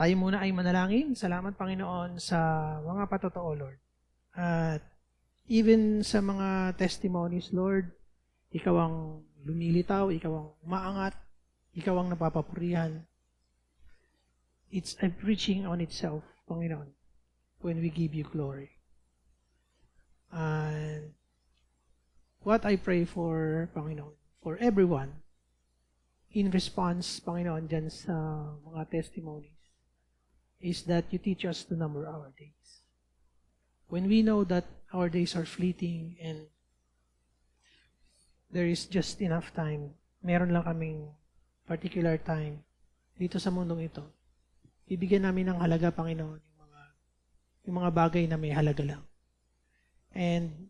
Tayo muna ay manalangin. Salamat, Panginoon, sa mga patotoo, Lord. At even sa mga testimonies, Lord, Ikaw ang lumilitaw, Ikaw ang umaangat, Ikaw ang napapapurihan. It's a preaching on itself, Panginoon, when we give You glory. And what I pray for, Panginoon, for everyone, in response, Panginoon, dyan sa mga testimonies, is that You teach us to number our days. When we know that our days are fleeting and there is just enough time, meron lang kaming particular time dito sa mundong ito, bibigyan namin ng halaga, Panginoon, yung mga bagay na may halaga lang. And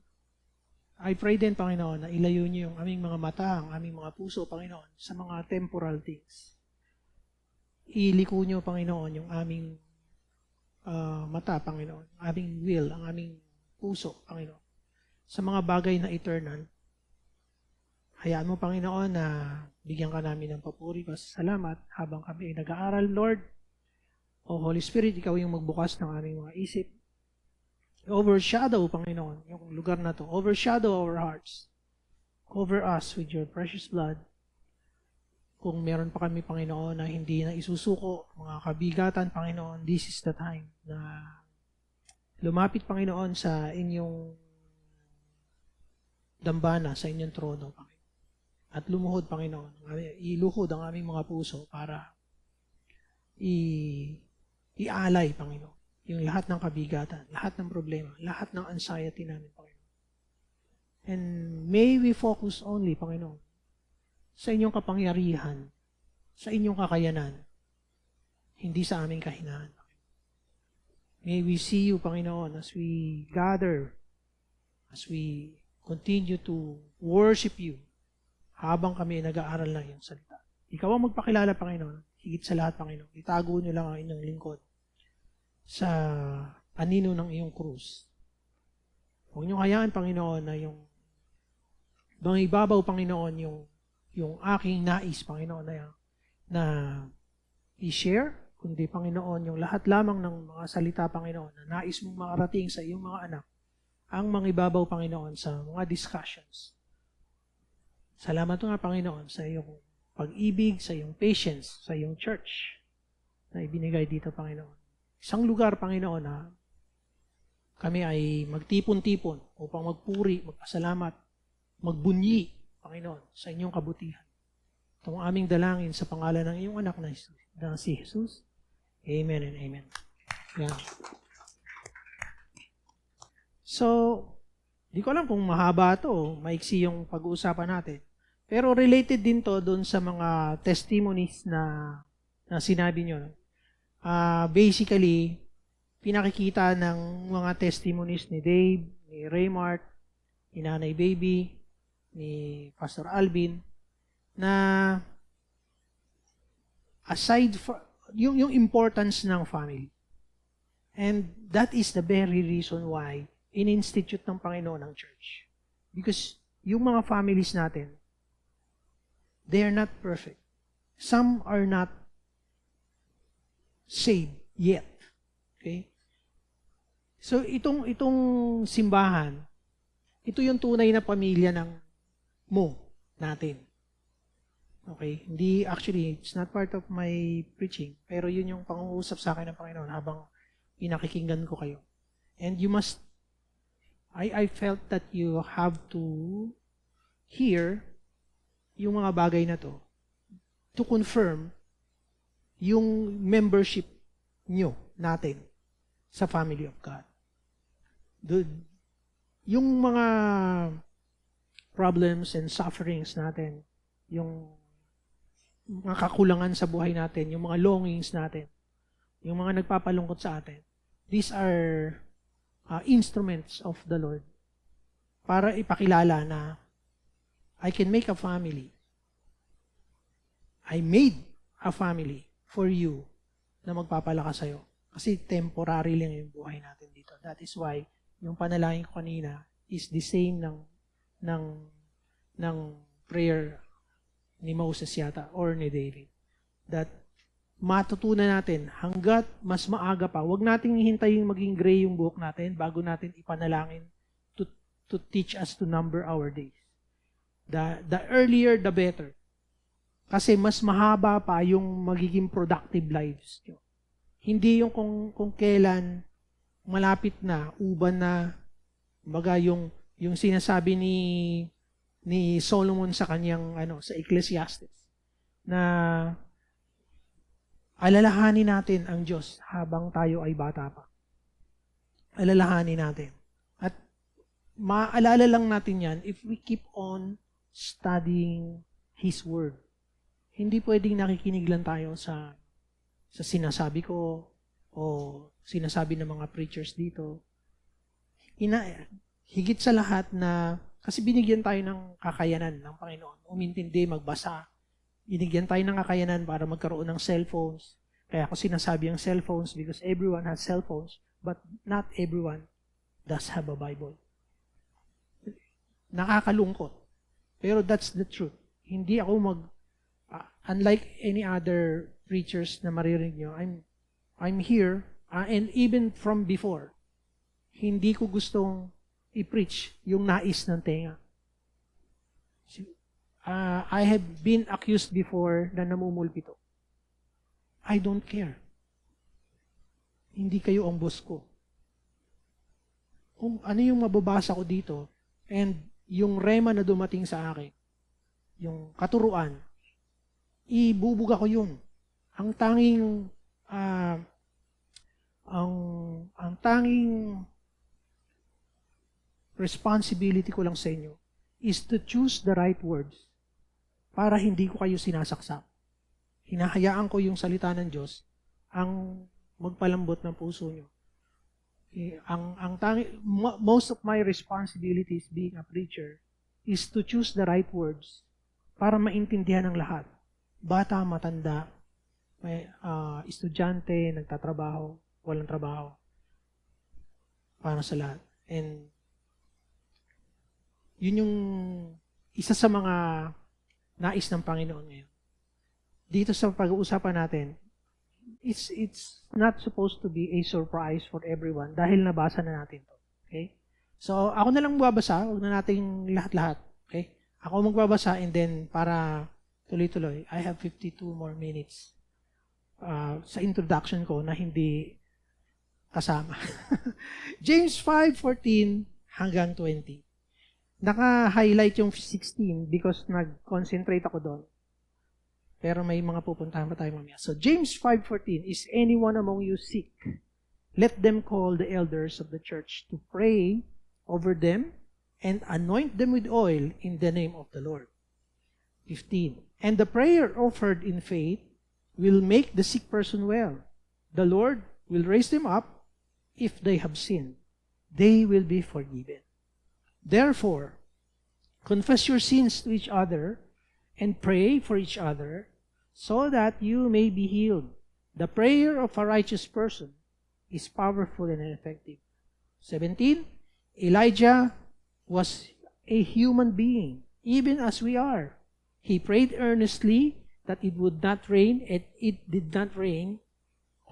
I pray din, Panginoon, na ilayo Niyo yung aming mga mata, ang aming mga puso, Panginoon, sa mga temporal things. Iliko Niyo, Panginoon, yung aming mata, Panginoon, ang aming will, ang aming puso, Panginoon, sa mga bagay na eternal. Hayaan mo, Panginoon, na bigyan ka namin ng papuri, pasasalamat habang kami ay nag-aaral, Lord. O Holy Spirit, Ikaw yung magbukas ng aming mga isip. Overshadow, Panginoon, yung lugar na to. Overshadow our hearts. Cover us with Your precious blood. Kung meron pa kami, Panginoon, na hindi na isusuko, mga kabigatan, Panginoon, this is the time na lumapit, Panginoon, sa Inyong dambana, sa Inyong trono, Panginoon. At lumuhod, Panginoon. Iluhod ang aming mga puso para ialay, Panginoon, yung lahat ng kabigatan, lahat ng problema, lahat ng anxiety namin, Panginoon. And may we focus only, Panginoon, sa Inyong kapangyarihan, sa Inyong kakayanan, hindi sa aming kahinaan. May we see You, Panginoon, as we gather, as we continue to worship You, habang kami nag-aaral ng Iyong salita. Ikaw ang magpakilala, Panginoon, higit sa lahat, Panginoon. Itago Niyo lang ang Inyong lingkod sa anino ng Iyong krus. Huwag Niyong hayaan, Panginoon, na yung mga ibabaw, Panginoon, yung aking nais, Panginoon, na i-share, kundi, Panginoon, yung lahat lamang ng mga salita, Panginoon, na nais mong makarating sa iyong mga anak, ang mga ibabaw, Panginoon, sa mga discussions. Salamat nga, Panginoon, sa iyong pag-ibig, sa iyong patience, sa iyong church na ibinigay dito, Panginoon. Isang lugar, Panginoon, na kami ay magtipon-tipon upang magpuri, magpasalamat, magbunyi, Panginoon, sa inyong kabutihan. Ito ang aming dalangin sa pangalan ng iyong anak na si Jesus. Amen and amen. Yeah. So, di ko alam kung mahaba ito, maiksi yung pag-uusapan natin. Pero related din to doon sa mga testimonies na sinabi nyo. Basically, pinakikita ng mga testimonies ni Dave, ni Raymart, ni Nanay Baby, ni Pastor Alvin, na aside for yung importance ng family. And that is the very reason why in-institute ng Panginoon ang church. Because yung mga families natin, they are not perfect. Some are not saved yet. Okay? So itong simbahan, ito yung tunay na pamilya natin. Okay? Hindi, actually, it's not part of my preaching, pero yun yung pang-uusap sa akin ng Panginoon habang pinakikinggan ko kayo. And you must, I felt that you have to hear yung mga bagay na to confirm yung membership nyo, natin, sa family of God. Yung mga problems and sufferings natin, yung mga kakulangan sa buhay natin, yung mga longings natin, yung mga nagpapalungkot sa atin, these are instruments of the Lord para ipakilala na I can make a family. I made a family for you na magpapalakas sa'yo. Kasi temporary lang yung buhay natin dito. That is why yung panalangin ko kanina is the same ng prayer ni Moses yata or ni David. That matutunan natin hanggat mas maaga pa. Huwag nating hihintayin maging gray yung buhok natin bago natin ipanalangin to teach us to number our days. The earlier, the better. Kasi mas mahaba pa yung magiging productive lives nyo. Hindi yung kung kailan malapit na, uban na, baga yung sinasabi ni Solomon sa kanyang sa Ecclesiastes na alalahanin natin ang Diyos habang tayo ay bata pa. Alalahanin natin. At maalala lang natin yan if we keep on studying His Word. Hindi pwedeng nakikinig lang tayo sa sinasabi ko o sinasabi ng mga preachers dito. Higit sa lahat na, kasi binigyan tayo ng kakayanan ng Panginoon. Umintindi, magbasa. Binigyan tayo ng kakayanan para magkaroon ng cellphones. Kaya ako sinasabi ang cellphones because everyone has cellphones, but not everyone does have a Bible. Nakakalungkot. Pero that's the truth. Hindi ako unlike any other preachers na maririnig nyo, I'm here, and even from before, hindi ko gustong i-preach yung nais ng tenga. I have been accused before na namumulpito. I don't care. Hindi kayo ang boss ko. Kung ano yung mababasa ko dito, and yung rema na dumating sa akin, yung katuruan, ibubuga ko yun. Ang tanging ang tanging responsibility ko lang sa inyo is to choose the right words para hindi ko kayo sinasaksak. Hinahayaan ko yung salita ng Diyos ang magpalambot ng puso nyo. Most of my responsibilities being a preacher is to choose the right words para maintindihan ng lahat. Bata, matanda, may estudyante, nagtatrabaho, walang trabaho. Para sa lahat. And yun yung isa sa mga nais ng Panginoon ngayon. Dito sa pag-uusapan natin, it's not supposed to be a surprise for everyone dahil nabasa na natin to. Okay? So, ako na lang magbabasa, huwag na nating lahat-lahat. Okay? Ako magbabasa and then para tuloy-tuloy, I have 52 more minutes sa introduction ko na hindi kasama. James 5:14 hanggang 20. Naka-highlight yung 16 because nag-concentrate ako doon. Pero may mga pupuntahan pa tayo mamaya. So James 5:14, is anyone among you sick? Let them call the elders of the church to pray over them and anoint them with oil in the name of the Lord. 15. And the prayer offered in faith will make the sick person well. The Lord will raise them up. If they have sinned, they will be forgiven. Therefore, confess your sins to each other and pray for each other so that you may be healed. The prayer of a righteous person is powerful and effective. 17. Elijah was a human being, even as we are. He prayed earnestly that it would not rain, and it did not rain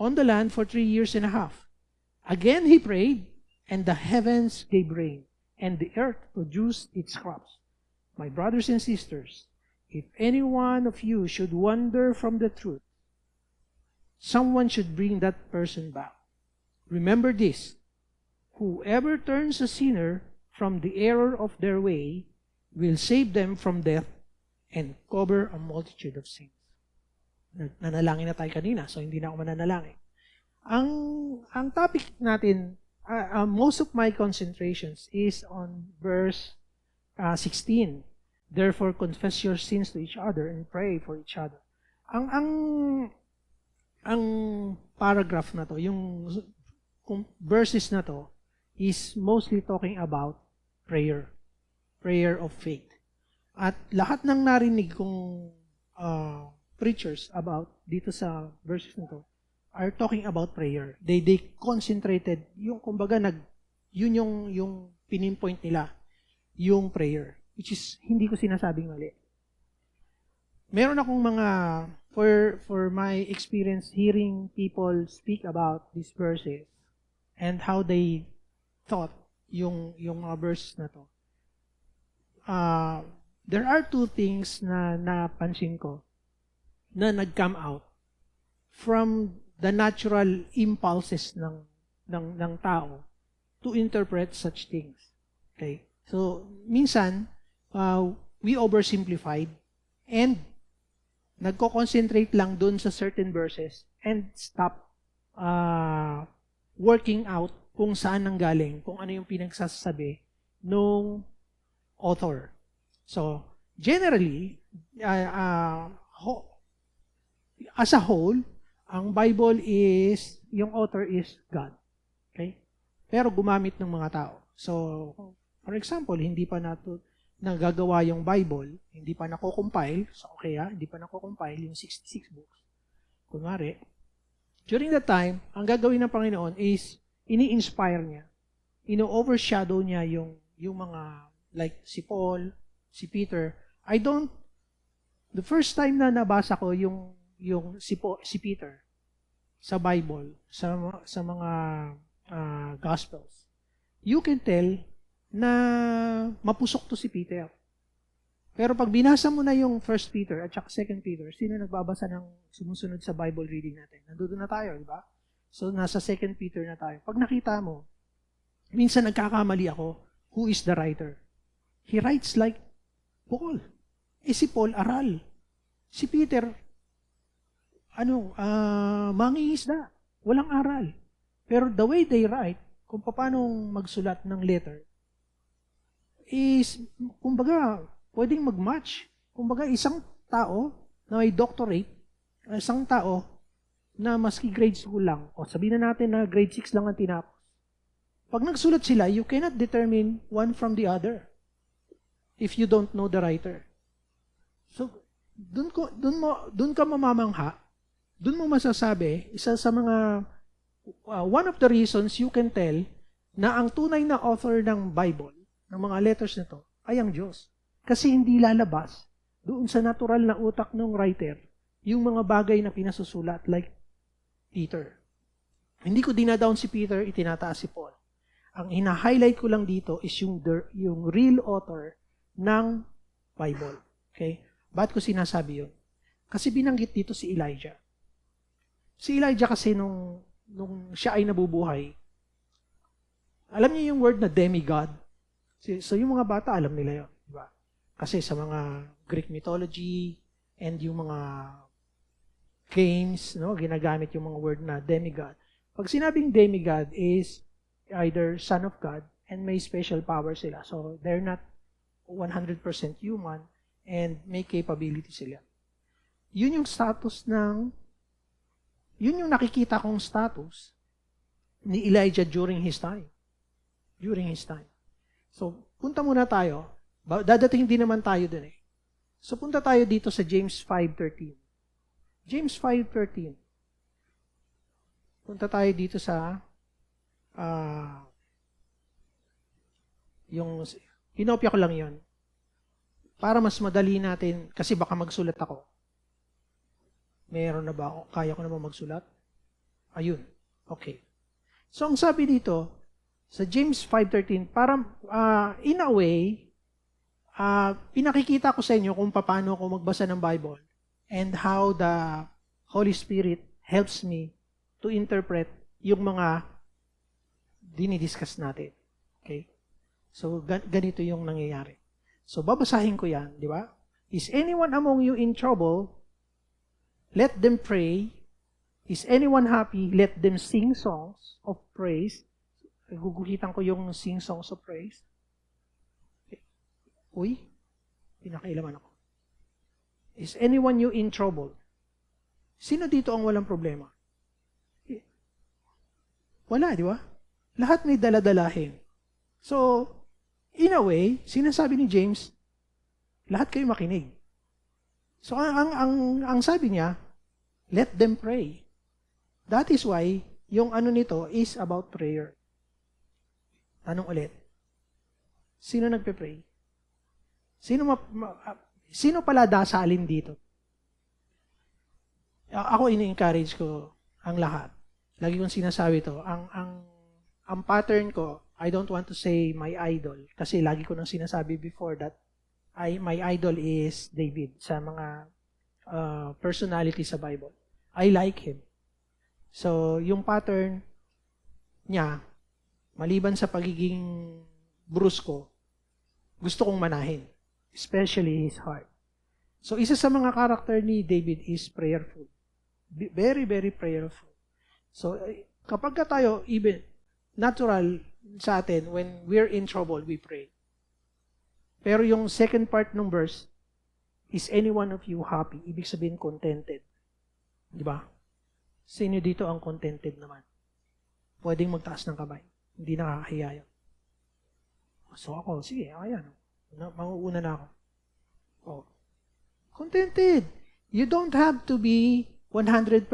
on the land for 3 years and a half. Again he prayed, and the heavens gave rain, and the earth produced its crops. My brothers and sisters, if any one of you should wander from the truth, someone should bring that person back. Remember this, whoever turns a sinner from the error of their way will save them from death and cover a multitude of sins. Nanalangin na tayo kanina, so hindi na ako mananalangin. Ang topic natin, most of my concentrations is on verse 16. Therefore, confess your sins to each other and pray for each other. Ang paragraph na to, yung verses na to, is mostly talking about prayer. Prayer of faith. At lahat ng narinig kong preachers about dito sa verses na to are talking about prayer. They concentrated, yung kumbaga yun yung pinpoint nila, yung prayer, which is hindi ko sinasabing mali. Meron akong mga for my experience hearing people speak about these verses and how they thought yung mga verses na to, there are two things na napansin ko na nag-come out from the natural impulses ng tao to interpret such things. Okay? So, minsan, we oversimplified and nagko-concentrate lang dun sa certain verses and stop working out kung saan nanggaling, kung ano yung pinagsasabi nung author. So, generally, as a whole, ang Bible is, yung author is God. Okay? Pero gumamit ng mga tao. So, for example, hindi pa nagagawa yung Bible, hindi pa nako-compile, so okay hindi pa nako-compile yung 66 books. Kunwari, during that time, ang gagawin ng Panginoon is, ini-inspire niya, ino-overshadow niya yung mga, like si Paul, si Peter. The first time na nabasa ko yung si Peter sa Bible, sa mga Gospels, you can tell na mapusok to si Peter. Pero pag binasa mo na yung 1 Peter at saka 2 Peter, sino nagbabasa ng sumusunod sa Bible reading natin? Nandoon na tayo, di ba? So, nasa 2 Peter na tayo. Pag nakita mo, minsan nagkakamali ako, who is the writer? He writes like Paul. Si Paul, aral. Si Peter, mangingisda. Walang aral. Pero the way they write, kung paano magsulat ng letter, is, kumbaga, pwedeng mag-match. Kumbaga, isang tao na may doctorate, isang tao na maski grade school lang, o sabihin na natin na grade 6 lang ang tinapos. Pag nagsulat sila, you cannot determine one from the other if you don't know the writer. So, dun ka mamamangha, dun mo masasabi, isa sa mga, one of the reasons you can tell na ang tunay na author ng Bible, ng mga letters na to, ay ang Diyos. Kasi hindi lalabas doon sa natural na utak ng writer yung mga bagay na pinasusulat like Peter. Hindi ko dinadown si Peter, itinataas si Paul. Ang ina-highlight ko lang dito is yung real author ng Bible. Okay? Ba't ko sinasabi yun? Kasi binanggit dito si Elijah. Si Elijah kasi nung siya ay nabubuhay, alam niyo yung word na demigod? So yung mga bata, alam nila yun. Diba? Kasi sa mga Greek mythology and yung mga games, no, ginagamit yung mga word na demigod. Pag sinabing demigod is either son of God and may special power sila. So they're not 100% human and may capability sila. Yun yung status yun yung nakikita kong status ni Elijah during his time. During his time. So, punta muna tayo. Dadating din naman tayo dun eh. So, punta tayo dito sa James 5:13. James 5:13. Punta tayo dito sa kinopya ko lang yon para mas madali natin, kasi baka magsulat ako. Meron na ba ako? Kaya ko na ba magsulat? Ayun. Okay. So, ang sabi dito, sa James 5:13, para in a way, pinakikita ko sa inyo kung paano ako magbasa ng Bible and how the Holy Spirit helps me to interpret yung mga dinidiscuss natin. Okay? So, ganito yung nangyayari. So, babasahin ko yan, di ba? Is anyone among you in trouble? Let them pray. Is anyone happy? Let them sing songs of praise. Guguhitan ko yung sing songs of praise. Okay. Uy, pinakailaman ako. Is anyone you in trouble? Sino dito ang walang problema? Wala, di ba? Lahat may daladalahin. So, in a way, sinasabi ni James, lahat kayo makinig. So, ang sabi niya, let them pray. That is why, yung ano nito is about prayer. Tanong ulit. Sino nagpe-pray? Sino pala dasalin dito? Ako ini-encourage ko ang lahat. Lagi kong sinasabi to, ang pattern ko, I don't want to say my idol kasi lagi ko nang sinasabi before that my idol is David sa mga personality sa Bible. I like him. So, yung pattern niya, maliban sa pagiging brusko, gusto kong manahin, especially his heart. So, isa sa mga karakter ni David is prayerful. Very, very prayerful. So, kapag tayo, even natural sa atin, when we're in trouble, we pray. Pero yung second part ng verse, is any one of you happy? Ibig sabihin, contented. Di ba? Sino dito ang contented naman? Pwedeng magtaas ng kamay. Hindi nakakahiya yun. So ako, sige, ayan. Mauuna na ako. Oh. Contented. You don't have to be 100%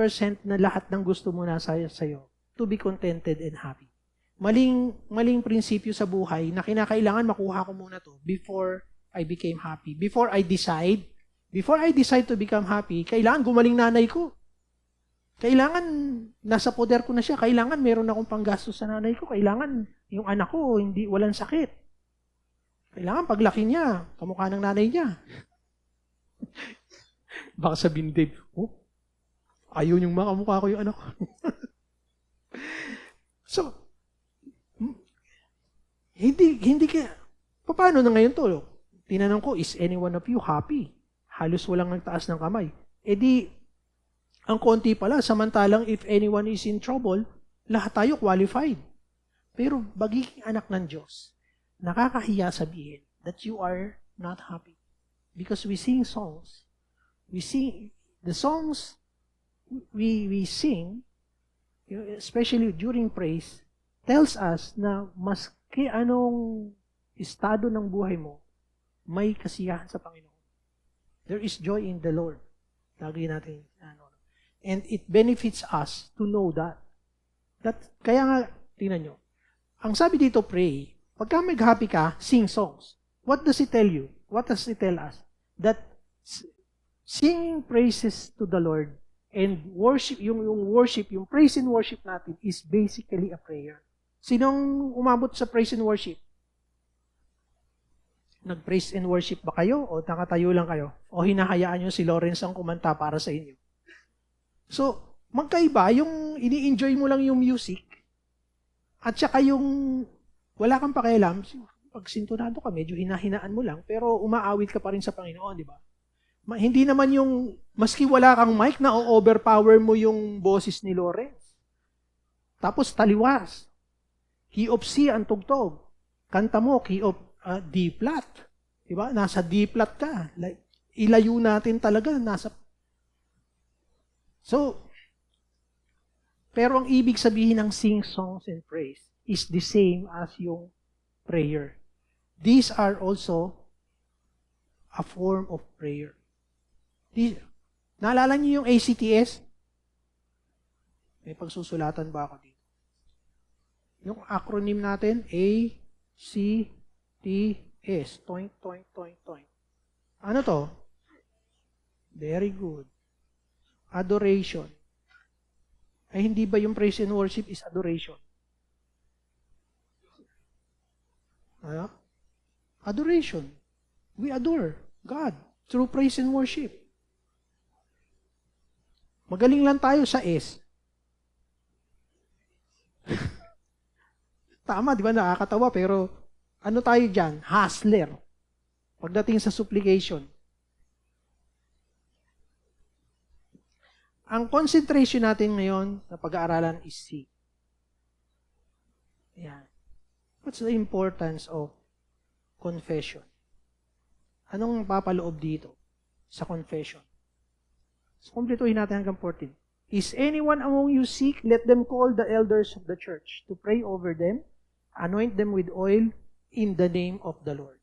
na lahat ng gusto mo nasa sa'yo to be contented and happy. Maling prinsipyo sa buhay na kinakailangan makuha ko muna to before I became happy. Before I decide to become happy, kailangan gumaling nanay ko. Kailangan nasa poder ko na siya. Kailangan meron akong panggastos sa nanay ko. Kailangan yung anak ko walang sakit. Kailangan paglaki niya, kamukha ng nanay niya. Baka sabihin ni Dave, ayaw niyong makamukha ko yung anak ko. So, hindi kaya, paano na ngayon to? Tinanong ko, is any one of you happy? Halos walang nagtaas ng kamay. E di, ang konti pala, samantalang if anyone is in trouble, lahat tayo qualified. Pero bagiging anak ng Diyos, nakakahiya sabihin that you are not happy. Because we sing songs. The songs we sing, especially during praise, tells us na maski anong estado ng buhay mo, may kasiyahan sa Panginoon. There is joy in the Lord. Lagi natin, and it benefits us to know that. Kaya nga, tingnan nyo, ang sabi dito, pray. Pagka mag-happy ka, sing songs. What does it tell you? What does it tell us? That singing praises to the Lord and worship, yung praise and worship natin is basically a prayer. Sinong umabot sa praise and worship? Nag-praise and worship ba kayo? O nakatayo lang kayo? O hinahayaan nyo si Lawrence ang kumanta para sa inyo? So, magkaiba, yung ini-enjoy mo lang yung music, at saka yung wala kang pakialam, pag sintonado ka, medyo hinahinaan mo lang, pero umaawit ka pa rin sa Panginoon, di ba? Hindi naman yung, maski wala kang mic, na overpower mo yung boses ni Lawrence. Tapos taliwas. Key of C ang tugtog. Kanta mo, key of D flat. Diba? Nasa D flat ka. Like, ilayo natin talaga. So, pero ang ibig sabihin ng sing songs and praise is the same as yung prayer. These are also a form of prayer. Naalala niyo yung ACTS? May pagsusulatan ba ako dito? Yung acronym natin, ACTS. Toink, toink, toink, toink. Ano to? Very good. Adoration. Ay, hindi ba yung praise and worship is adoration? Ano? Adoration. We adore God through praise and worship. Magaling lang tayo sa S. Tama, di ba? Nakakatawa, pero ano tayo dyan? Hustler. Pagdating sa supplication. Ang concentration natin ngayon na pag-aaralan is C. Yan. What's the importance of confession? Anong papaloob dito sa confession? So, kumpletuhin natin hanggang 14. Is anyone among you sick? Let them call the elders of the church to pray over them, anoint them with oil in the name of the Lord.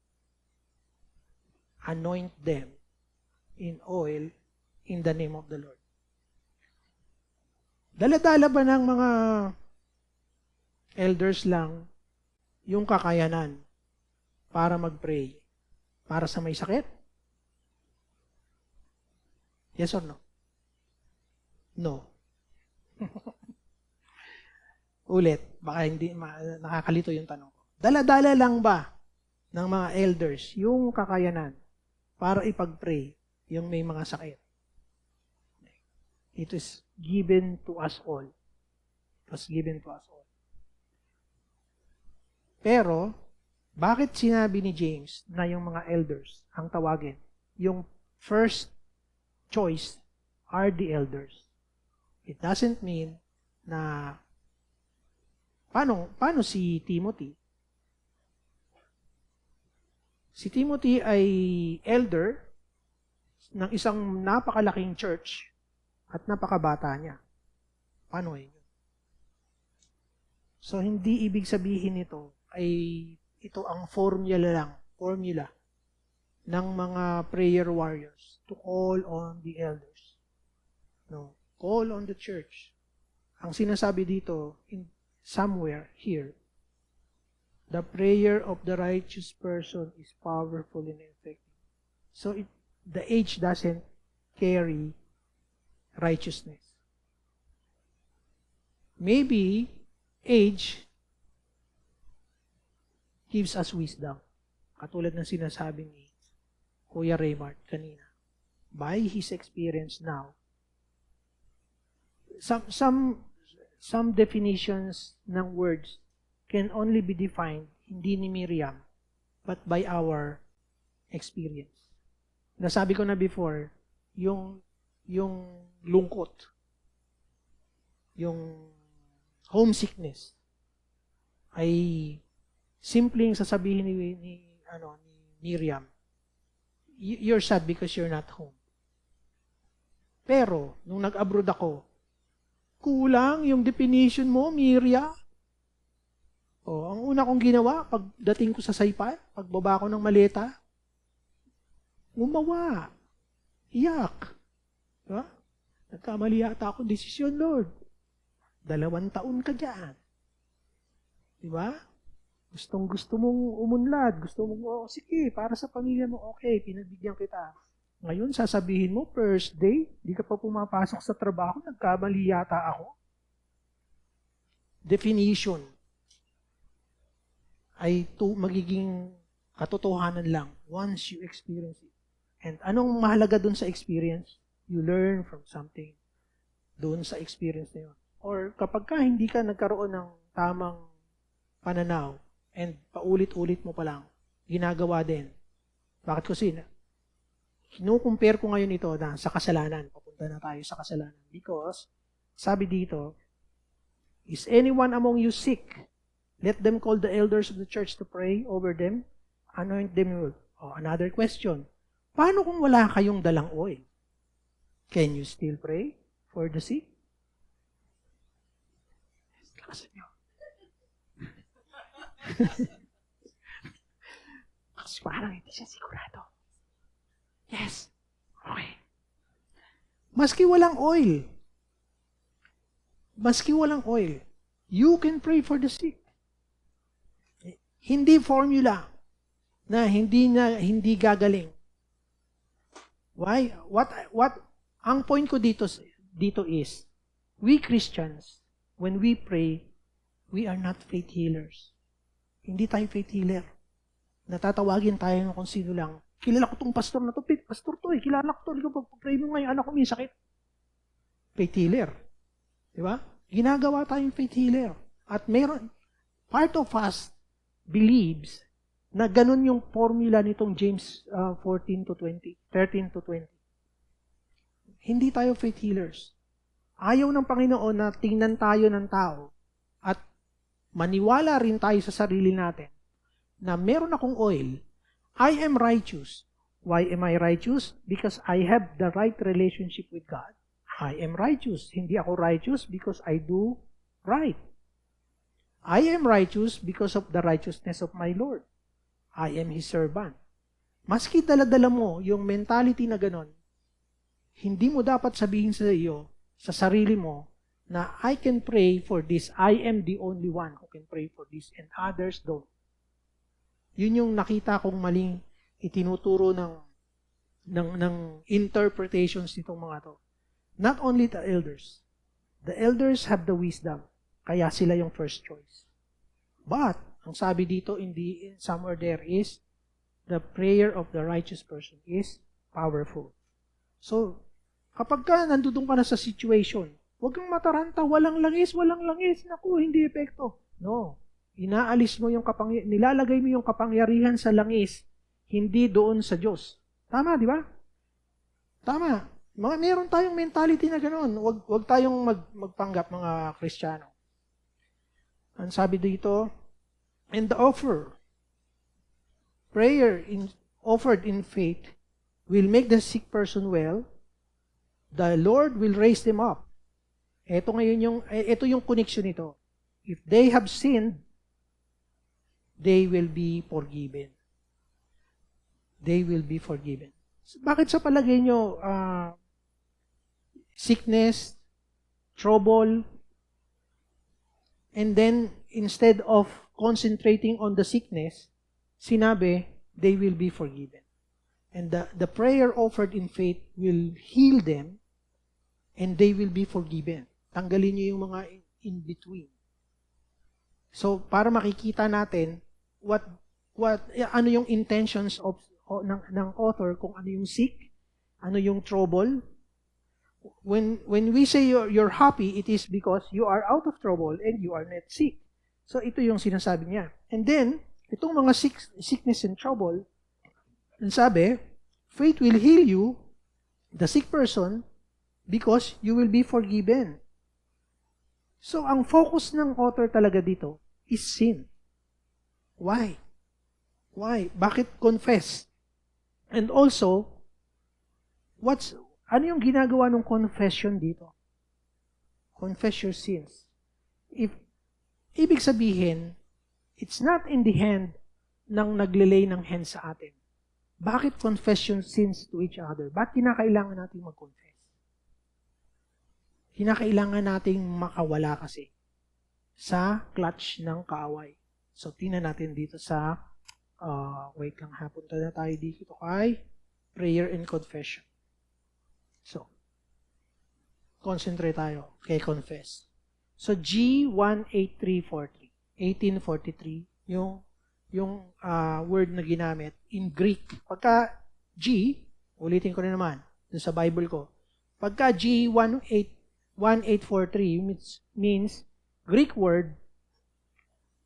Anoint them in oil in the name of the Lord. Dala-dala ba ng mga elders lang yung kakayanan para mag-pray para sa may sakit? Yes or no? No. Ulit, baka hindi nakakalito yung tanong ko. Dala-dala lang ba ng mga elders yung kakayanan para ipag-pray yung may mga sakit? It is given to us all. It was given to us all. Pero, bakit sinabi ni James na yung mga elders ang tawagin? Yung first choice are the elders. It doesn't mean na paano si Timothy? Si Timothy ay elder ng isang napakalaking church at napakabata niya. Paano yun? So, hindi ibig sabihin nito ay ito ang formula ng mga prayer warriors to call on the elders. No, call on the church. Ang sinasabi dito, somewhere here, the prayer of the righteous person is powerful and effective. So, the age doesn't carry righteousness. Maybe age gives us wisdom. Katulad ng sinasabi ni Kuya Raymart kanina. By his experience now, some definitions ng words can only be defined hindi ni Miriam but by our experience. Nasabi ko na before, yung lungkot, yung homesickness ay simpleng sasabihin ni Miriam, you're sad because you're not home. Pero, nung nag-abroad ako, kulang yung definition mo, Miriam. Ang una kong ginawa, pagdating ko sa Saipan, pagbaba ko ng maleta, umawa. Iyak. Diba? Nagkamali yata akong desisyon, Lord. 2 taon ka dyan. Diba? Gusto mong umunlad. Gusto mong, sige, para sa pamilya mo, okay, pinagbigyan kita. Ngayon, sasabihin mo, first day, di ka pa pumapasok sa trabaho, nagkamali yata ako. Definition ay magiging katotohanan lang once you experience it. And anong mahalaga dun sa experience? You learn from something dun sa experience na yun. Or kapag ka hindi ka nagkaroon ng tamang pananaw and paulit-ulit mo pa lang, ginagawa din. Bakit ko kinukumpare ko ngayon ito sa kasalanan. Papunta na tayo sa kasalanan. Because, sabi dito, is anyone among you sick? Let them call the elders of the church to pray over them. Anoint them with. Another question. Paano kung wala kayong dalang oil? Can you still pray for the sick? Lakasan nyo. Kasi parang hindi siya sigurado. Yes. Okay. Maski walang oil, you can pray for the sick. Hindi formula na hindi gagaling. Why? What ang point ko dito is, we Christians, when we pray, we are not faith healers. Hindi tayo faith healer. Natatawagin tayo ng kung sino lang. Kilala ko tong pastor na to, pastor to kilala ko to, pag-pray mo ngayon, anak ko may sakit. Faith healer. Diba? Ginagawa tayong faith healer. At part of us believes na ganun yung formula nitong James 13 to 20. Hindi tayo faith healers. Ayaw ng Panginoon na tingnan tayo ng tao at maniwala rin tayo sa sarili natin na meron akong oil. I am righteous. Why am I righteous? Because I have the right relationship with God. I am righteous. Hindi ako righteous because I do right. I am righteous because of the righteousness of my Lord. I am His servant. Maski dala-dala mo yung mentality na ganon, hindi mo dapat sabihin sa iyo, sa sarili mo, na I can pray for this. I am the only one who can pray for this and others don't. Yun yung nakita kong maling itinuturo ng interpretations nitong mga to. Not only the elders. The elders have the wisdom. Kaya sila yung first choice. But, ang sabi dito somewhere there is, the prayer of the righteous person is powerful. So, kapag ka nandudong ka na sa situation, huwag kang mataranta, walang langis. Naku, hindi epekto. No. Inaalis mo nilalagay mo yung kapangyarihan sa langis, hindi doon sa Diyos. Tama, di ba? Tama. Meron tayong mentality na ganoon. Huwag tayong magpanggap mga Kristiyano. Ang sabi dito, and the prayer offered in faith will make the sick person well. The Lord will raise them up. Ito yung connection nito. If they have sinned, they will be forgiven. They will be forgiven. Bakit sa palagay nyo, sickness, trouble, and then instead of concentrating on the sickness, sinabi, they will be forgiven. And the prayer offered in faith will heal them, and they will be forgiven. Tanggalin nyo yung mga in-between. So, para makikita natin ano yung intentions ng author, kung ano yung sick, ano yung trouble. When we say you're happy, it is because you are out of trouble and you are not sick. So, ito yung sinasabi niya. And then, itong mga sickness and trouble, ang sabi, faith will heal you, the sick person, because you will be forgiven. So, ang focus ng author talaga dito is sin. Why? Bakit confess? And also, ano yung ginagawa ng confession dito? Confess your sins. Ibig sabihin, it's not in the hand ng naglelay ng hand sa atin. Bakit confess your sins to each other? Bakit kinakailangan natin mag-confess? Kinakailangan nating makawala kasi sa clutch ng kaaway. So, tingnan natin dito sa, wait lang ha, punta na tayo dito kay prayer and confession. So, concentrate tayo kay confess. So, G18343, yung word na ginamit in Greek. Pagka G, ulitin ko na naman, dun sa Bible ko. Pagka G1843 means Greek word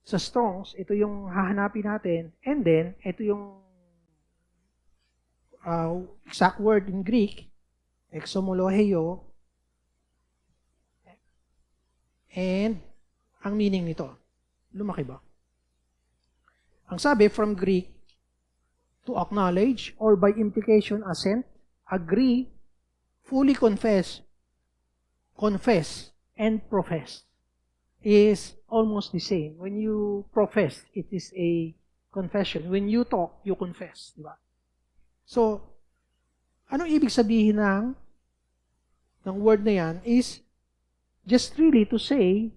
sa Strong's, ito yung hahanapin natin, and then, ito yung exact word in Greek, exomoloheo, and ang meaning nito. Lumaki ba? Ang sabi, from Greek, to acknowledge, or by implication, assent, agree, fully confess, and profess, is almost the same. When you profess, it is a confession. When you talk, you confess. Diba? So, anong ibig sabihin ng word na yan is just really to say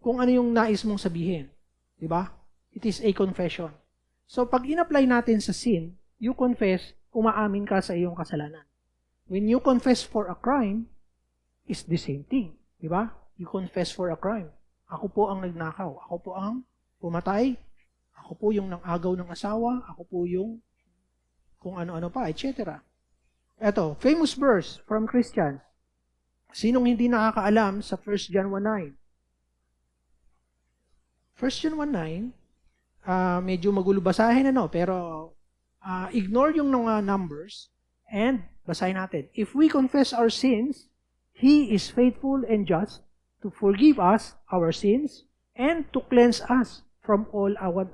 kung ano yung nais mong sabihin. Diba? It is a confession. So, pag in-apply natin sa sin, you confess, umaamin ka sa iyong kasalanan. When you confess for a crime, is the same thing. Diba? You confess for a crime. Ako po ang nagnakaw. Ako po ang pumatay. Ako po yung nang-agaw ng asawa. Ako po yung kung ano-ano pa, etc. Ito, famous verse from Christians. Sinong hindi nakakaalam sa 1 John 1:9? 1 John 1:9, medyo magulo basahin pero ignore yung mga numbers and basahin natin. If we confess our sins, He is faithful and just to forgive us our sins and to cleanse us from all our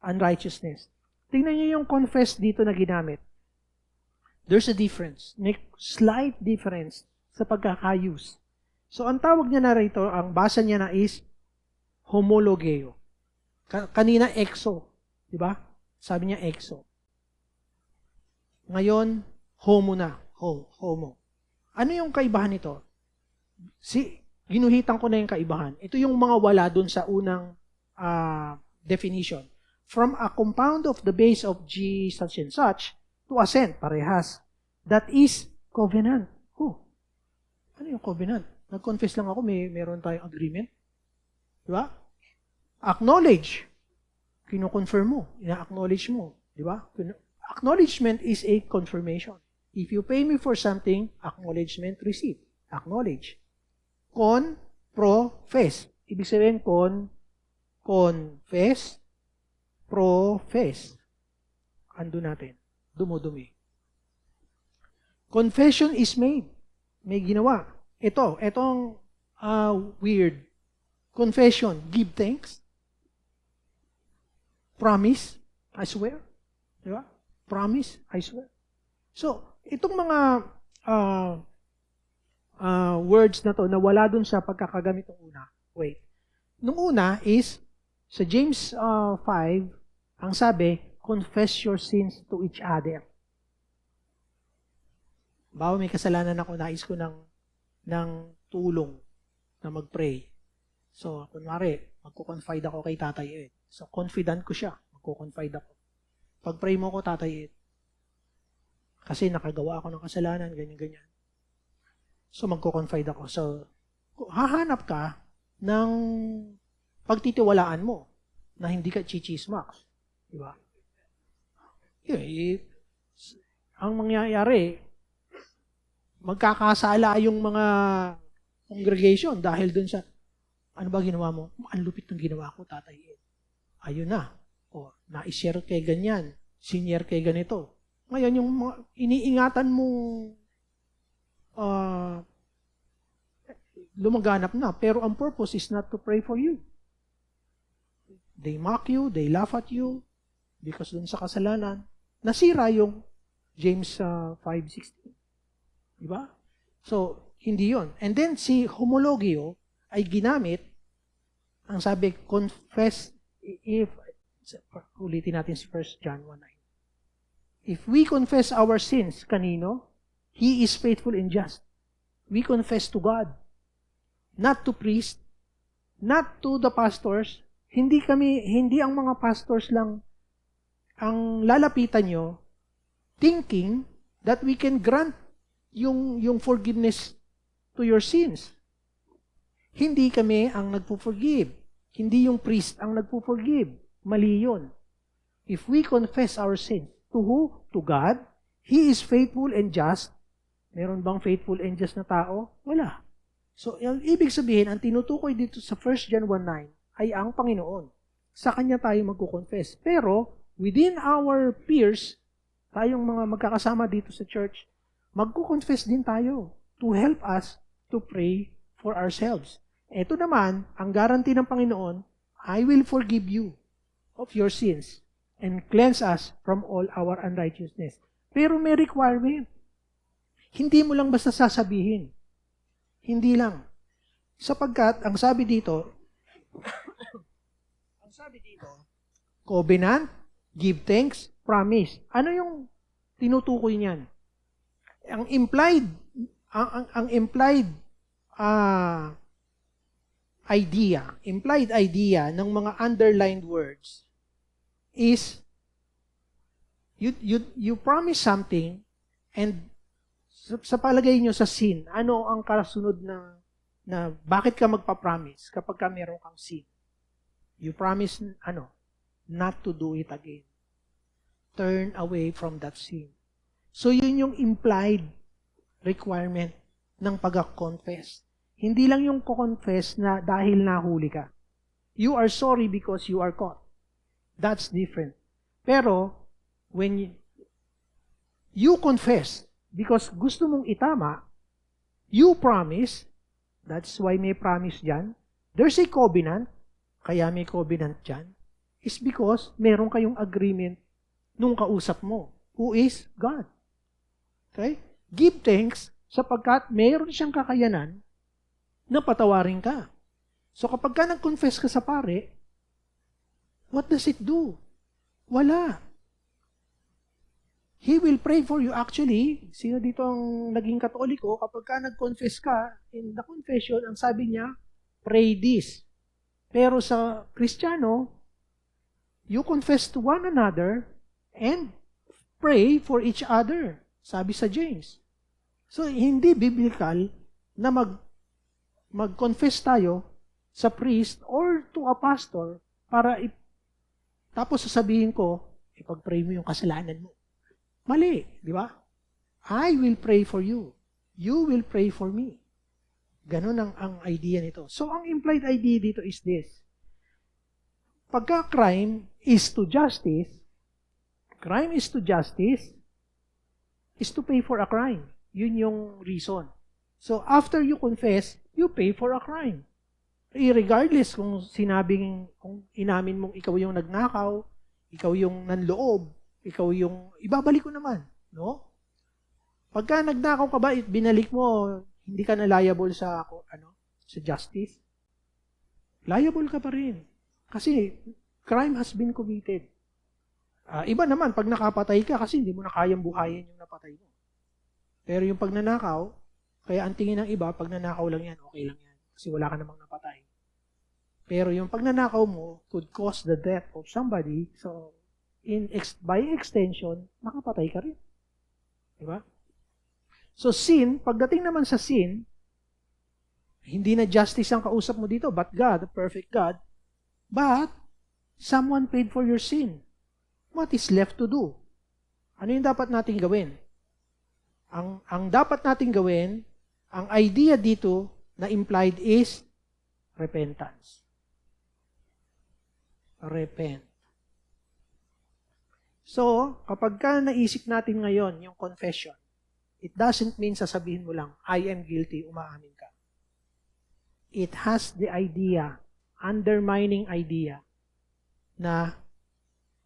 unrighteousness. Tingnan niyo yung confess dito na ginamit. There's a difference. May slight difference sa pagkakayus. So, ang tawag niya na rito, ang basa niya na is homologeo. Kanina, exo. Diba? Sabi niya, exo. Ngayon, homo na. Homo. Ano yung kaibahan nito? Ginuhitan ko na yung kaibahan. Ito yung mga wala dun sa unang definition. From a compound of the base of G such and such to assent, parehas. That is covenant. Ano yung covenant? Nag-confess lang ako, meron tayong agreement. Di ba? Acknowledge. Kino-confirm mo. Ina-acknowledge mo. Di ba? Acknowledgement is a confirmation. If you pay me for something, acknowledgement receipt. Acknowledge. Profess. Ibig sabihin, confess, profess. Ando natin. Dumudumi. Confession is made. May ginawa. Itong weird. Confession, give thanks. Promise, I swear. Di ba? Promise, I swear. So, itong mga words na to na wala dun sa pagkakagamit ng una. Wait. Nung una is, sa James 5, ang sabi, confess your sins to each other. Bawa may kasalanan ako, nais ko ng tulong na mag-pray. So, kunwari, magko-confide ako kay Tatay Ed. So, confident ko siya. Magko-confide ako. Pag-pray mo ko, Tatay Ed. Kasi nakagawa ako ng kasalanan, ganyan-ganyan. So, magko-confide ako. So, hahanap ka ng pagtitiwalaan mo na hindi ka chichismax. Diba? Ang mangyayari, magkakasala yung mga congregation dahil dun sa, ano ba ginawa mo? Ang lupit ng ginawa ko, Tatay Ed. Ayun na. O, na-share kay ganyan. Senior kay ganito. Ngayon, yung mga iniingatan mong lumaganap na. Pero ang purpose is not to pray for you. They mock you, they laugh at you, because dun sa kasalanan, nasira yung James 5:16. Diba? So, hindi yon. And then, si homologio ay ginamit, ang sabi, confess, ulitin natin si 1 John 1:9. If we confess our sins, kanino? He is faithful and just. We confess to God. Not to priest, not to the pastors. Hindi ang mga pastors lang ang lalapitan nyo, thinking that we can grant yung forgiveness to your sins. Hindi kami ang nagpo-forgive. Hindi yung priest ang nagpo-forgive. Mali yun. If we confess our sins, to who? To God. He is faithful and just. Meron bang faithful and just na tao? Wala. So, yung ibig sabihin, ang tinutukoy dito sa 1 John 1:9 ay ang Panginoon. Sa Kanya tayo magko-confess. Pero, within our peers, tayong mga magkakasama dito sa church, magko-confess din tayo to help us to pray for ourselves. Ito naman, ang guarantee ng Panginoon, I will forgive you of your sins and cleanse us from all our unrighteousness. Pero may requirement. Hindi mo lang basta sasabihin. Hindi lang. Sapagkat, ang sabi dito, covenant, give thanks, promise. Ano yung tinutukoy niyan? Ang implied idea ng mga underlined words is you promise something and sa palagay nyo sa sin, ano ang kasunod na bakit ka magpa-promise kapag ka meron kang sin? You promise, not to do it again. Turn away from that sin. So, yun yung implied requirement ng pag-confess. Hindi lang yung confess na dahil nahuli ka. You are sorry because you are caught. That's different. Pero, when you confess because gusto mong itama, you promise, that's why may promise dyan. There's a covenant, kaya may covenant dyan, is because meron kayong agreement nung kausap mo, who is God. Okay? Give thanks sapagkat meron siyang kakayanan na patawarin ka. So kapag ka nag-confess ka sa pare, what does it do? Wala. He will pray for you. Actually, sino dito ang naging Katoliko, kapag ka nag-confess ka, in the confession, ang sabi niya, pray this. Pero sa Kristiyano, you confess to one another and pray for each other. Sabi sa James. So, hindi biblical na mag-confess tayo sa priest or to a pastor para tapos sasabihin ko, ipag-pray mo yung kasalanan mo. Mali, di ba? I will pray for you. You will pray for me. Ganun ang idea nito. So, ang implied idea dito is this. Pagka crime is to justice is to pay for a crime. Yun yung reason. So, after you confess, you pay for a crime. Regardless kung kung inamin mong ikaw yung nagnakaw, ikaw yung nanloob, ikaw yung, ibabalik ko naman, no? Pagka nagnakaw ka ba, binalik mo, hindi ka na liable sa justice? Liable ka pa rin. Kasi, crime has been committed. Iba naman, pag nakapatay ka, kasi hindi mo na kayang buhayin yung napatay mo. Pero yung pagnanakaw, kaya ang tingin ng iba, pag nanakaw lang yan, okay lang yan. Kasi wala ka namang napatay. Pero yung pagnanakaw mo could cause the death of somebody, so by extension, makapatay ka rin. Diba? So sin, pagdating naman sa sin, hindi na justice ang kausap mo dito, but God, the perfect God, but someone paid for your sin. What is left to do? Ano yung dapat nating gawin? Ang dapat nating gawin, ang idea dito na implied is repentance. Repent. So, kapag ka naisip natin ngayon yung confession, it doesn't mean sasabihin mo lang, I am guilty, umaamin ka. It has the idea, undermining idea, na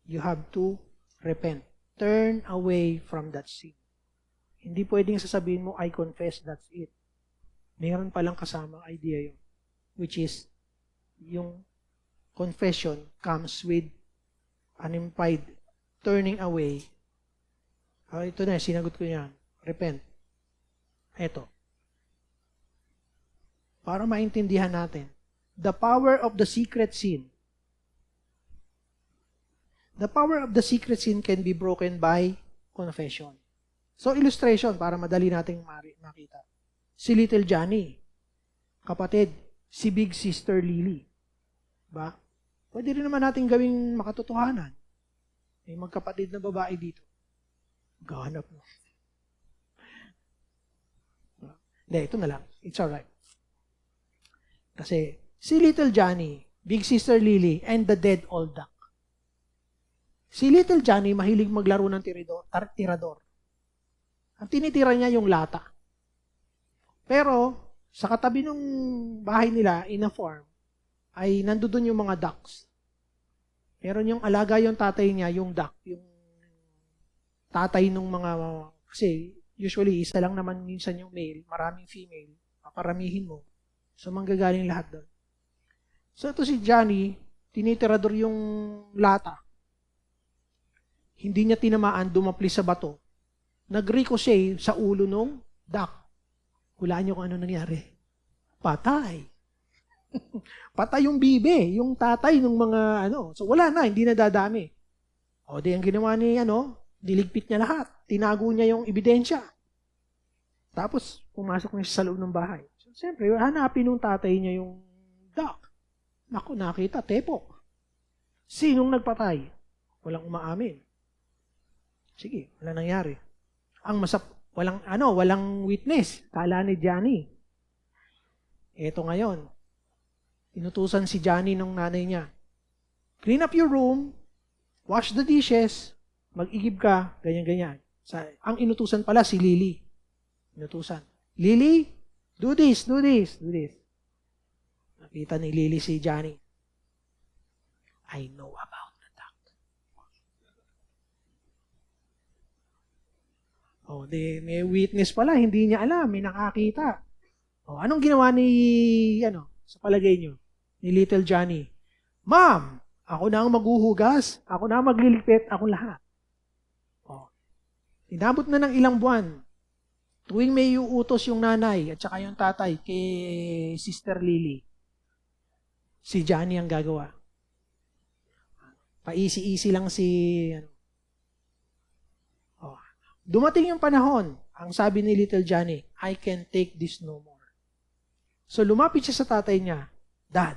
you have to repent. Turn away from that sin. Hindi pwedeng sasabihin mo, I confess, that's it. Mayroon palang kasamang idea yun, which is yung confession comes with an implied turning away. Ito na, sinagot ko yan. Repent. Ito. Para maintindihan natin, the power of the secret sin. The power of the secret sin can be broken by confession. So, illustration, para madali nating makita. Si Little Johnny, kapatid, si Big Sister Lily. Ba? Pwede rin naman natin gawing makatotohanan. May magkapatid na babae dito. Gahanap mo. Hindi, ito na lang. It's alright. Kasi, si Little Johnny, Big Sister Lily, and the Dead Old Duck. Si Little Johnny, mahilig maglaro ng tirador. Ang tinitira niya yung lata. Pero, sa katabi ng bahay nila, in a farm, ay nandoon yung mga ducks. Meron yung alaga yung tatay niya, yung duck, yung tatay ng mga, kasi usually isa lang naman minsan yung male, maraming female, paparamihin mo. So, manggagaling lahat doon. So, ito si Johnny, tinitirador yung lata. Hindi niya tinamaan, dumapli sa bato. Nag-ricochet sa ulo nung duck. Hulaan niyo kung ano nangyari. Patay. Patay yung bibe, yung tatay ng mga So wala na, hindi na dadami. O di ang ginawa ni niligpit niya lahat. Tinago niya yung ebidensya. Tapos pumasok niya sa loob ng bahay. So siyempre, hanapin ng tatay niya yung duck. Naku, nakita, tepok. Sinong nagpatay? Walang umaamin. Sige, wala nangyari. Walang witness. Kala ni Johnny. Eto ngayon, inutusan si Johnny ng nanay niya. Clean up your room, wash the dishes, mag-igib ka, ganyan-ganyan. Ang inutusan pala si Lily. Inutusan. Lily, do this, do this, do this. Nakita ni Lily si Johnny. I know about the duck. May witness pala, hindi niya alam, may nakakita. Anong ginawa ni, sa palagay niyo, ni Little Johnny? Ma'am, ako na ang maghuhugas, ako na ang magliligpit, ako lahat. Inabot na ng ilang buwan. Tuwing may uutos yung nanay at saka yung tatay kay Sister Lily, si Johnny ang gagawa. Paisi-isi lang Dumating yung panahon, ang sabi ni Little Johnny, I can take this no more. So, lumapit siya sa tatay niya, Dad,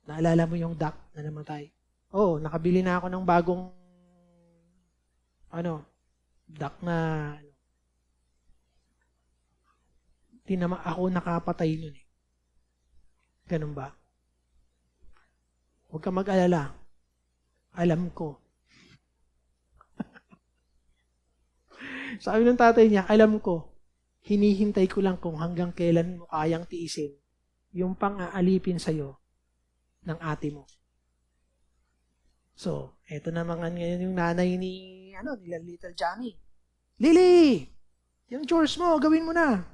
naalala mo yung duck na namatay? Oo, nakabili na ako ng bagong, duck na, ako nakapatay nun eh. Ganun ba? Huwag ka mag-alala. Alam ko. Sabi ng tatay niya, alam ko, hinihintay ko lang kung hanggang kailan mo kayang tiisin yung pang-aalipin sa'yo ng ate mo. So, eto naman ngayon yung nanay nila Little Johnny. Lily! Yung chores mo, gawin mo na.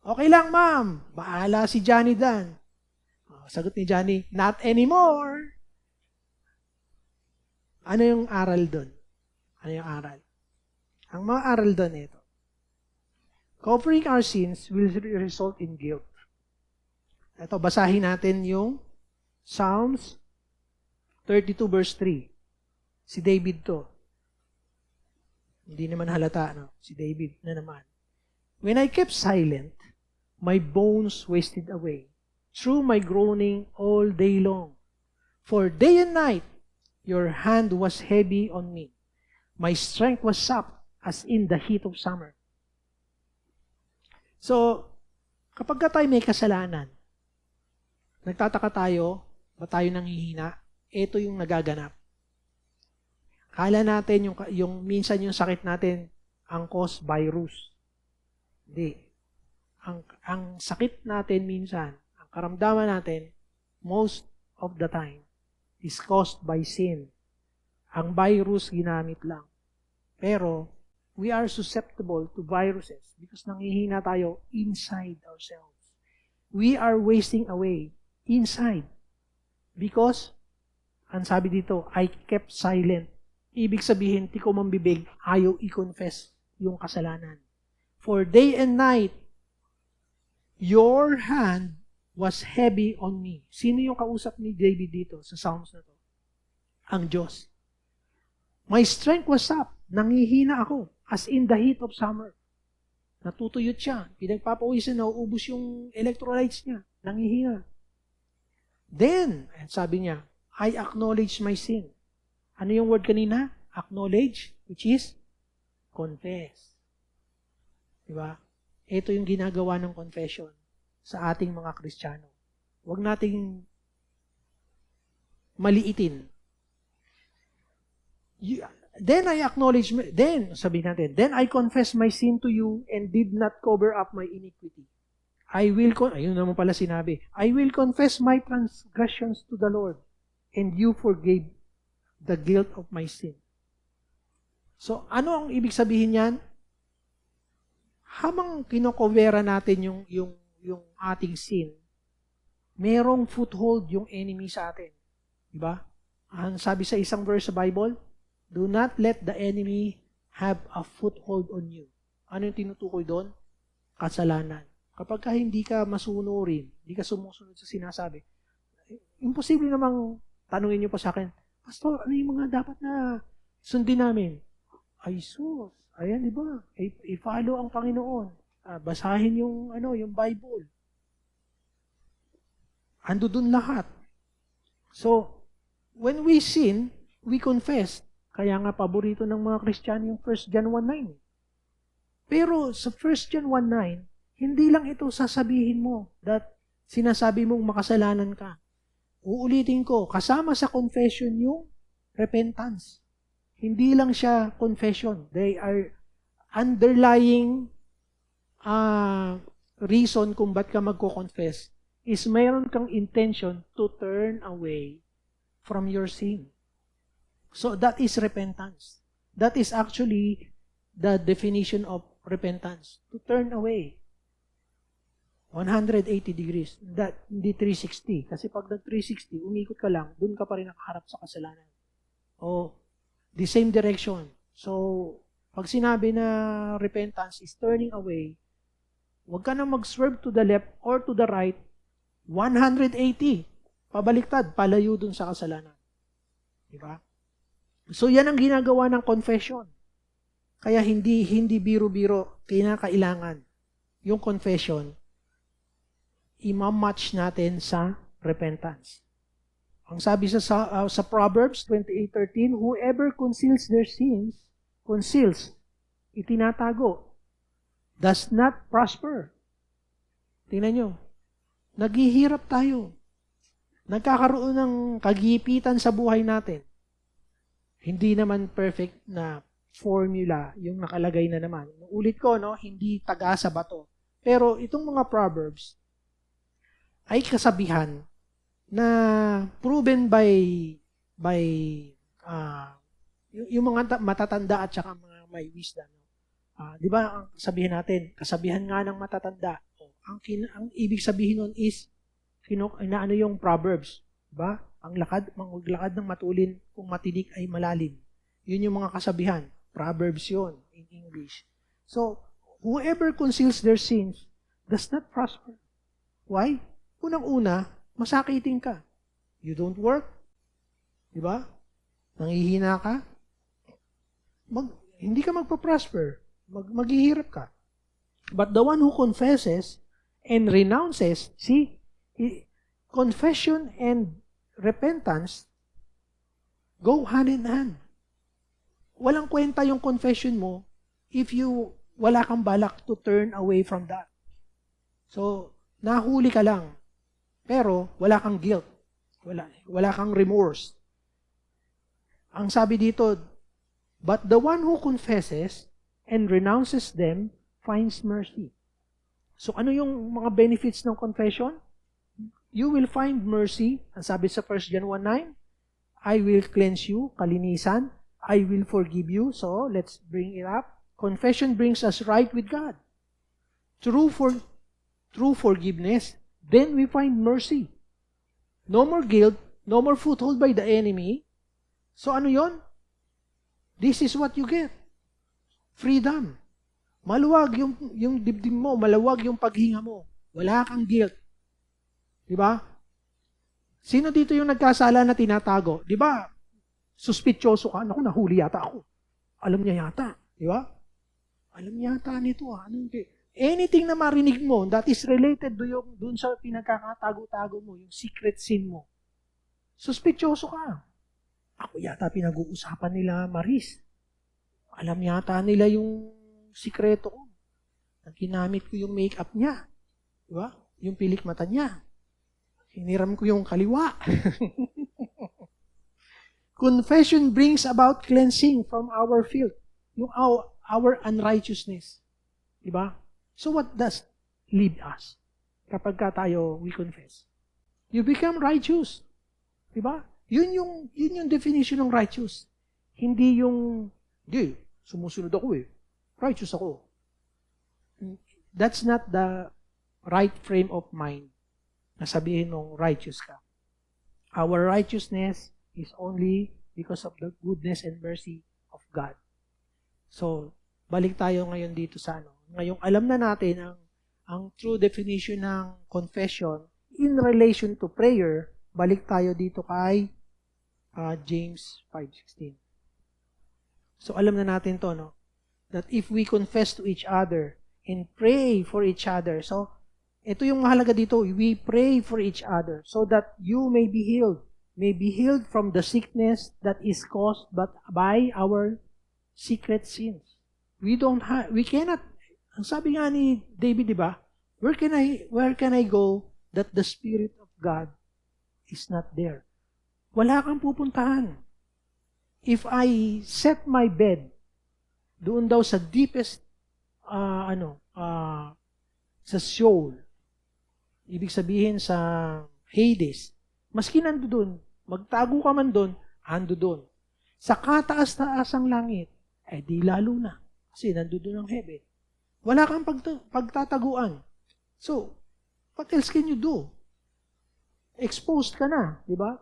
Okay lang, ma'am. Bahala si Johnny dan. Sagot ni Johnny, not anymore. Ano yung aral doon? Ano yung aral? Ang mga aral doon ito. Covering our sins will result in guilt. Ito, basahin natin yung Psalms 32 verse 3. Si David to. Hindi naman halata, no? Si David na naman. When I kept silent, my bones wasted away through my groaning all day long. For day and night, your hand was heavy on me. My strength was sapped as in the heat of summer. So, kapag tayo may kasalanan, nagtataka tayo, ba tayo nanghihina? Ito yung nagaganap. Kala natin yung minsan yung sakit natin ang cause virus. Hindi. Ang sakit natin minsan, ang karamdaman natin, most of the time, is caused by sin. Ang virus ginamit lang. Pero, we are susceptible to viruses because nanghihina tayo inside ourselves. We are wasting away inside because, ang sabi dito, I kept silent. Ibig sabihin, di ko mambibig, ayaw i-confess yung kasalanan. For day and night, your hand was heavy on me. Sino yung kausap ni David dito sa Psalms na to? Ang Diyos. My strength was up. Nangihina ako. As in the heat of summer. Natutuyot siya. Pinagpapawisan, nauubos yung electrolytes niya. Nangihina. Then, sabi niya, I acknowledge my sin. Ano yung word kanina? Acknowledge, which is confess. Diba? Ito yung ginagawa ng confession sa ating mga Kristiyano. Huwag nating maliitin. Then I acknowledge, sabi natin, then I confess my sin to you and did not cover up my iniquity. Ayun naman pala sinabi, I will confess my transgressions to the Lord and you forgave the guilt of my sin. So, ano ang ibig sabihin yan? Habang kinokobera natin yung ating sin, merong foothold yung enemy sa atin. Diba? Ang sabi sa isang verse sa Bible, do not let the enemy have a foothold on you. Ano yung tinutukoy doon? Kasalanan. Kapag hindi ka masunurin, hindi ka sumusunod sa sinasabi, imposible namang tanungin niyo pa sa akin, Pastor, ano yung mga dapat na sundin namin? Ay, sus. Ayan, di ba? I-follow ang Panginoon. Basahin yung Bible. Ando dun lahat. So, when we sin, we confess. Kaya nga paborito ng mga Kristiyano yung 1 John 1:9. Pero sa 1 John 1:9, hindi lang ito sasabihin mo that sinasabi mong makasalanan ka. Uulitin ko, kasama sa confession yung repentance. Hindi lang siya confession. They are underlying reason kung ba't ka magko-confess is mayroon kang intention to turn away from your sin. So that is repentance. That is actually the definition of repentance. To turn away. 180 degrees. Hindi 360. Kasi pag nag-360, umikot ka lang, dun ka pa rin nakaharap sa kasalanan. O, the same direction. So, pag sinabi na repentance is turning away, huwag ka na mag-swerve to the left or to the right, 180. Pabaliktad, palayo dun sa kasalanan. Diba? So, yan ang ginagawa ng confession. Kaya hindi biro-biro kinakailangan yung confession imamatch natin sa repentance. Ang sabi sa Proverbs 28:13, whoever conceals their sins, itinatago, does not prosper. Tingnan nyo, naghihirap tayo. Nagkakaroon ng kagipitan sa buhay natin. Hindi naman perfect na formula yung nakalagay na naman. Ulit ko, no, hindi taga sa bato. Pero itong mga Proverbs ay kasabihan na proven by yung mga matatanda at saka mga may wisdom. Di ba ang sabihin natin, kasabihan nga ng matatanda. Ang ibig sabihin nun is ano yung Proverbs, di ba? Ang maglakad ng matulin kung matinik ay malalim. Yun yung mga kasabihan. Proverbs yun in English. So, whoever conceals their sins does not prosper. Why? Unang-una, masakitin ka. You don't work. Di ba? Nangihina ka. Hindi ka magpa-prosper. Maghihirap ka. But the one who confesses and renounces, see, confession and repentance go hand in hand. Walang kwenta yung confession mo if wala kang balak to turn away from that. So, nahuli ka lang. Pero, wala kang guilt. Wala kang remorse. Ang sabi dito, but the one who confesses and renounces them finds mercy. So, ano yung mga benefits ng confession? You will find mercy. Ang sabi sa 1 John 1:9, I will cleanse you, kalinisan. I will forgive you. So, let's bring it up. Confession brings us right with God. True forgiveness. Then we find mercy. No more guilt, no more foothold by the enemy. So ano yon? This is what you get. Freedom. Maluwag yung dibdib mo, maluwag yung paghinga mo. Wala kang guilt. Di ba? Sino dito yung nagkasala na tinatago? Di ba? Suspityoso ka. Naku, nahuli yata ako. Alam niya yata. Di ba? Alam niya yata nito. Anything na marinig mo that is related dun sa pinagkakatago-tago mo, yung secret sin mo, suspityoso ka. Ako yata pinag-uusapan nila Maris. Alam yata nila yung sikreto ko. Ginamit ko yung makeup niya. Di ba? Yung pilik mata niya. Hiniram ko yung kaliwa. Confession brings about cleansing from our filth. Yung our unrighteousness. Di ba? So what does lead us? Kapag tayo, we confess. You become righteous. Di ba? Yun yung definition ng righteous. Hindi sumusunod ako righteous ako. That's not the right frame of mind na sabihin mong righteous ka. Our righteousness is only because of the goodness and mercy of God. So, balik tayo ngayon dito sa Ngayong alam na natin ang true definition ng confession in relation to prayer, balik tayo dito kay James 5:16. So, alam na natin to, no? That if we confess to each other and pray for each other, so, ito yung mahalaga dito, we pray for each other so that you may be healed from the sickness that is caused by our secret sins. We cannot, ang sabi nga ni David, di ba? Where can I go that the Spirit of God is not there? Wala kang pupuntahan. If I set my bed doon daw sa deepest sa Sheol, ibig sabihin sa Hades, maski nandoon, magtago ka man doon, ando doon. Sa kataas-taasang langit, di lalo na. Kasi nandoon ang heaven. Wala kang pagtataguan. So, what else can you do? Exposed ka na, di ba?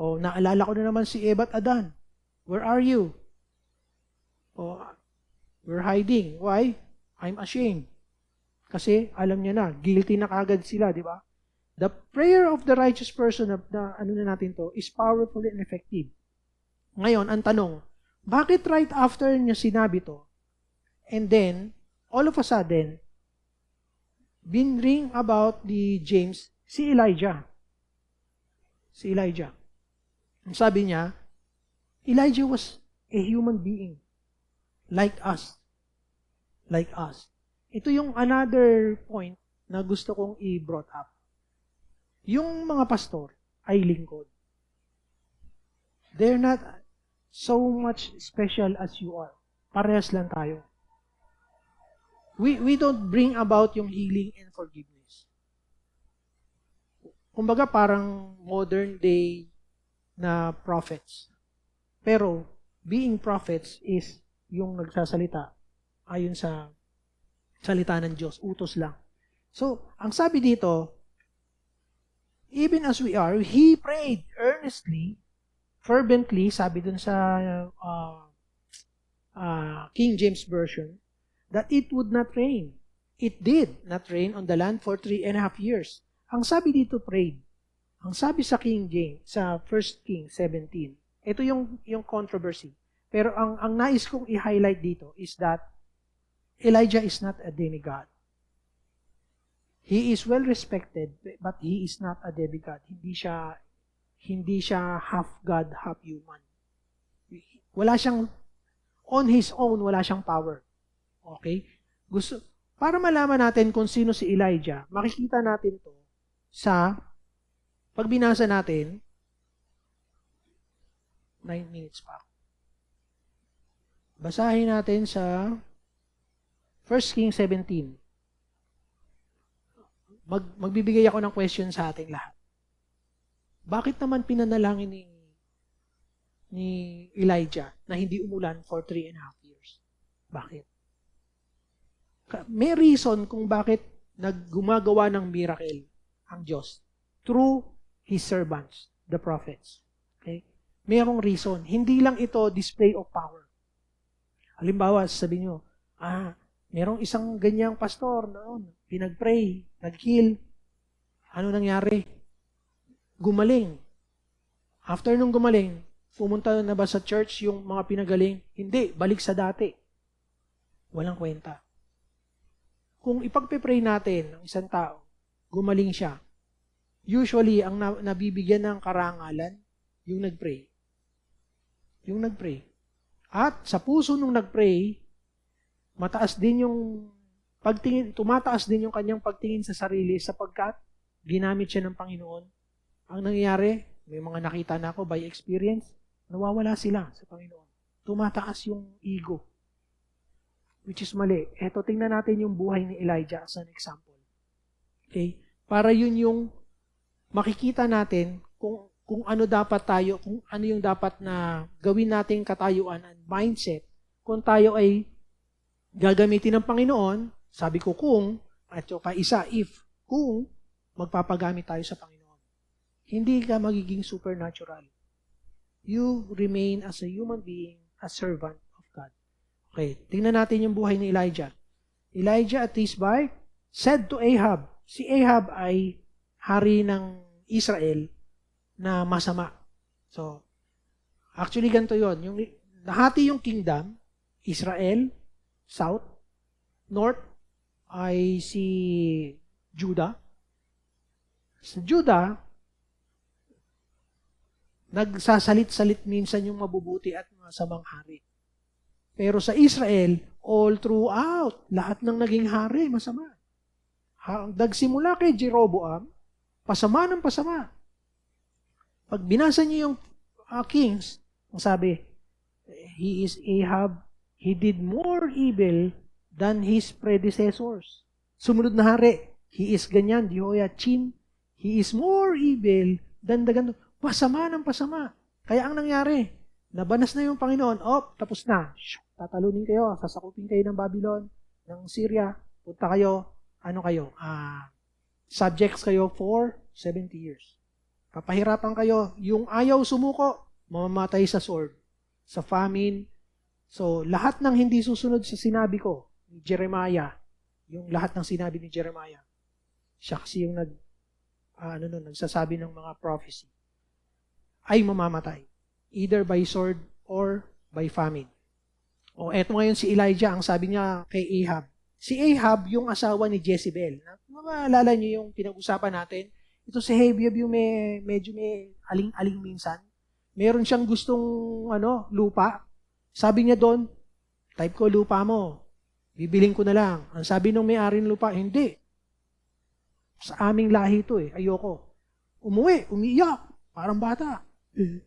O, naalala ko na naman si Eva at Adan. Where are you? O, we're hiding. Why? I'm ashamed. Kasi, alam niya na, guilty na kagad sila, di ba? The prayer of the righteous person, is powerful and effective. Ngayon, ang tanong, bakit right after niya sinabi to, and then, all of a sudden, binring about ni James si Elijah. Si Elijah. Ang sabi niya, Elijah was a human being like us. Like us. Ito yung another point na gusto kong i-brought up. Yung mga pastor ay lingkod. They're not so much special as you are. Parehas lang tayo. We don't bring about yung healing and forgiveness. Kumbaga parang modern day na prophets. Pero being prophets is yung nagsasalita ayon sa salita ng Diyos, utos lang. So, ang sabi dito, even as we are, he prayed earnestly, fervently, sabi dun sa King James Version, that it would not rain. It did not rain on the land for 3.5 years. Ang sabi dito, prayed. Ang sabi sa King James, sa 1 Kings 17, ito yung controversy. Pero ang nais kong i-highlight dito is that Elijah is not a demigod. He is well respected, but he is not a demigod. Hindi siya half God, half human. Wala siyang, on his own, wala siyang power. Okay? Para malaman natin kung sino si Elijah, makikita natin to sa, pag binasa natin, 9 minutes pa. Basahin natin sa 1 Kings 17. Magbibigay ako ng question sa ating lahat. Bakit naman pinanalangin ni Elijah na hindi umulan for 3.5 years? Bakit? May reason kung bakit naggumagawa ng miracle ang Diyos through His servants, the prophets. Okay? Mayroong reason. Hindi lang ito display of power. Halimbawa, sabi nyo, merong isang ganyang pastor noon, pinag-pray, nag-heal. Ano nangyari? Gumaling. After nung gumaling, pumunta na ba sa church yung mga pinagaling? Hindi, balik sa dati. Walang kwenta. Kung ipagpe-pray natin ng isang tao, gumaling siya, usually, ang nabibigyan ng karangalan, yung nag-pray. Yung nag-pray. At sa puso nung nag-pray, mataas din yung pagtingin, tumataas din yung kanyang pagtingin sa sarili sapagkat ginamit siya ng Panginoon. Ang nangyayari, may mga nakita na ako by experience, nawawala sila sa Panginoon. Tumataas yung ego. Which is mali. Eto, tingnan natin yung buhay ni Elijah as an example. Okay? Para yun yung makikita natin kung ano dapat tayo, kung ano yung dapat na gawin nating katayuan and mindset kung tayo ay gagamitin ng Panginoon, sabi ko kung, at saka isa, if, kung magpapagamit tayo sa Panginoon. Hindi ka magiging supernatural. You remain as a human being, a servant of God. Okay, tingnan natin yung buhay ni Elijah. Elijah at Tisbe said to Ahab, si Ahab ay hari ng Israel na masama. So, actually ganito yun. Nahati yung kingdom, Israel, South, North ay si Judah. Sa Judah, nagsasalit-salit minsan yung mabubuti at masamang hari. Pero sa Israel, all throughout, lahat ng naging hari, masama. Nagsimula kay Jeroboam, pasama ng pasama. Pag binasa niyo yung Kings, ang sabi, he is Ahab, he did more evil than his predecessors. Sumunod na hari, he is ganyan, Jehoiachin, he is more evil than the ganyan. Pasama ng pasama. Kaya ang nangyari, nabanas na yung Panginoon, tapos na. Tatalunin kayo, sasakupin kayo ng Babylon, ng Syria, punta kayo, subjects kayo for 70 years. Papahirapan kayo, yung ayaw sumuko, mamamatay sa sword, sa famine. So, lahat ng hindi susunod sa sinabi ko, ni Jeremiah, yung lahat ng sinabi ni Jeremiah, siya kasi yung nagsasabi ng mga prophecy, ay mamamatay. Either by sword or by famine. O eto ngayon si Elijah, ang sabi niya kay Ahab, Si Ahab, yung asawa ni Jezebel. Maalala niyo yung pinag-usapan natin? Ito si Ahab yung medyo may aling-aling minsan. Meron siyang gustong lupa. Sabi niya doon, type ko lupa mo. Bibiling ko na lang. Ang sabi nung may-ari ng lupa, hindi. Sa aming lahi ito ayoko. Umuwi, umiiyak. Parang bata.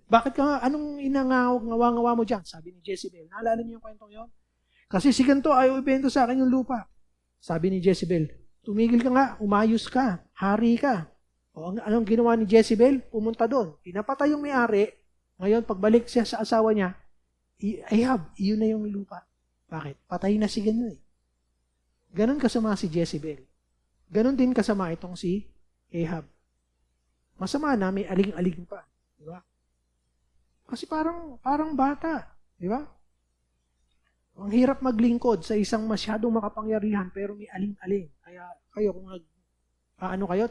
Bakit ka, anong inangawa-ngawa mo dyan? Sabi ni Jezebel. Naalala niyo yung kwentong yun? Kasi si ganito, ayaw ibento sa akin yung lupa. Sabi ni Jezebel, tumigil ka nga, umayos ka, hari ka. O anong ginawa ni Jezebel? Pumunta doon. Pinapatay yung may-ari. Ngayon, pagbalik siya sa asawa niya, Ahab, iyon na yung lupa. Bakit? Patay na si gano'n Ganon kasama si Jezebel. Ganon din kasama itong si Ahab. Masama na, may aling-aling pa. Di ba? Kasi parang bata. Di ba? Ang hirap maglingkod sa isang masyadong makapangyarihan pero may aling-aling. Kaya kayo kung kayo,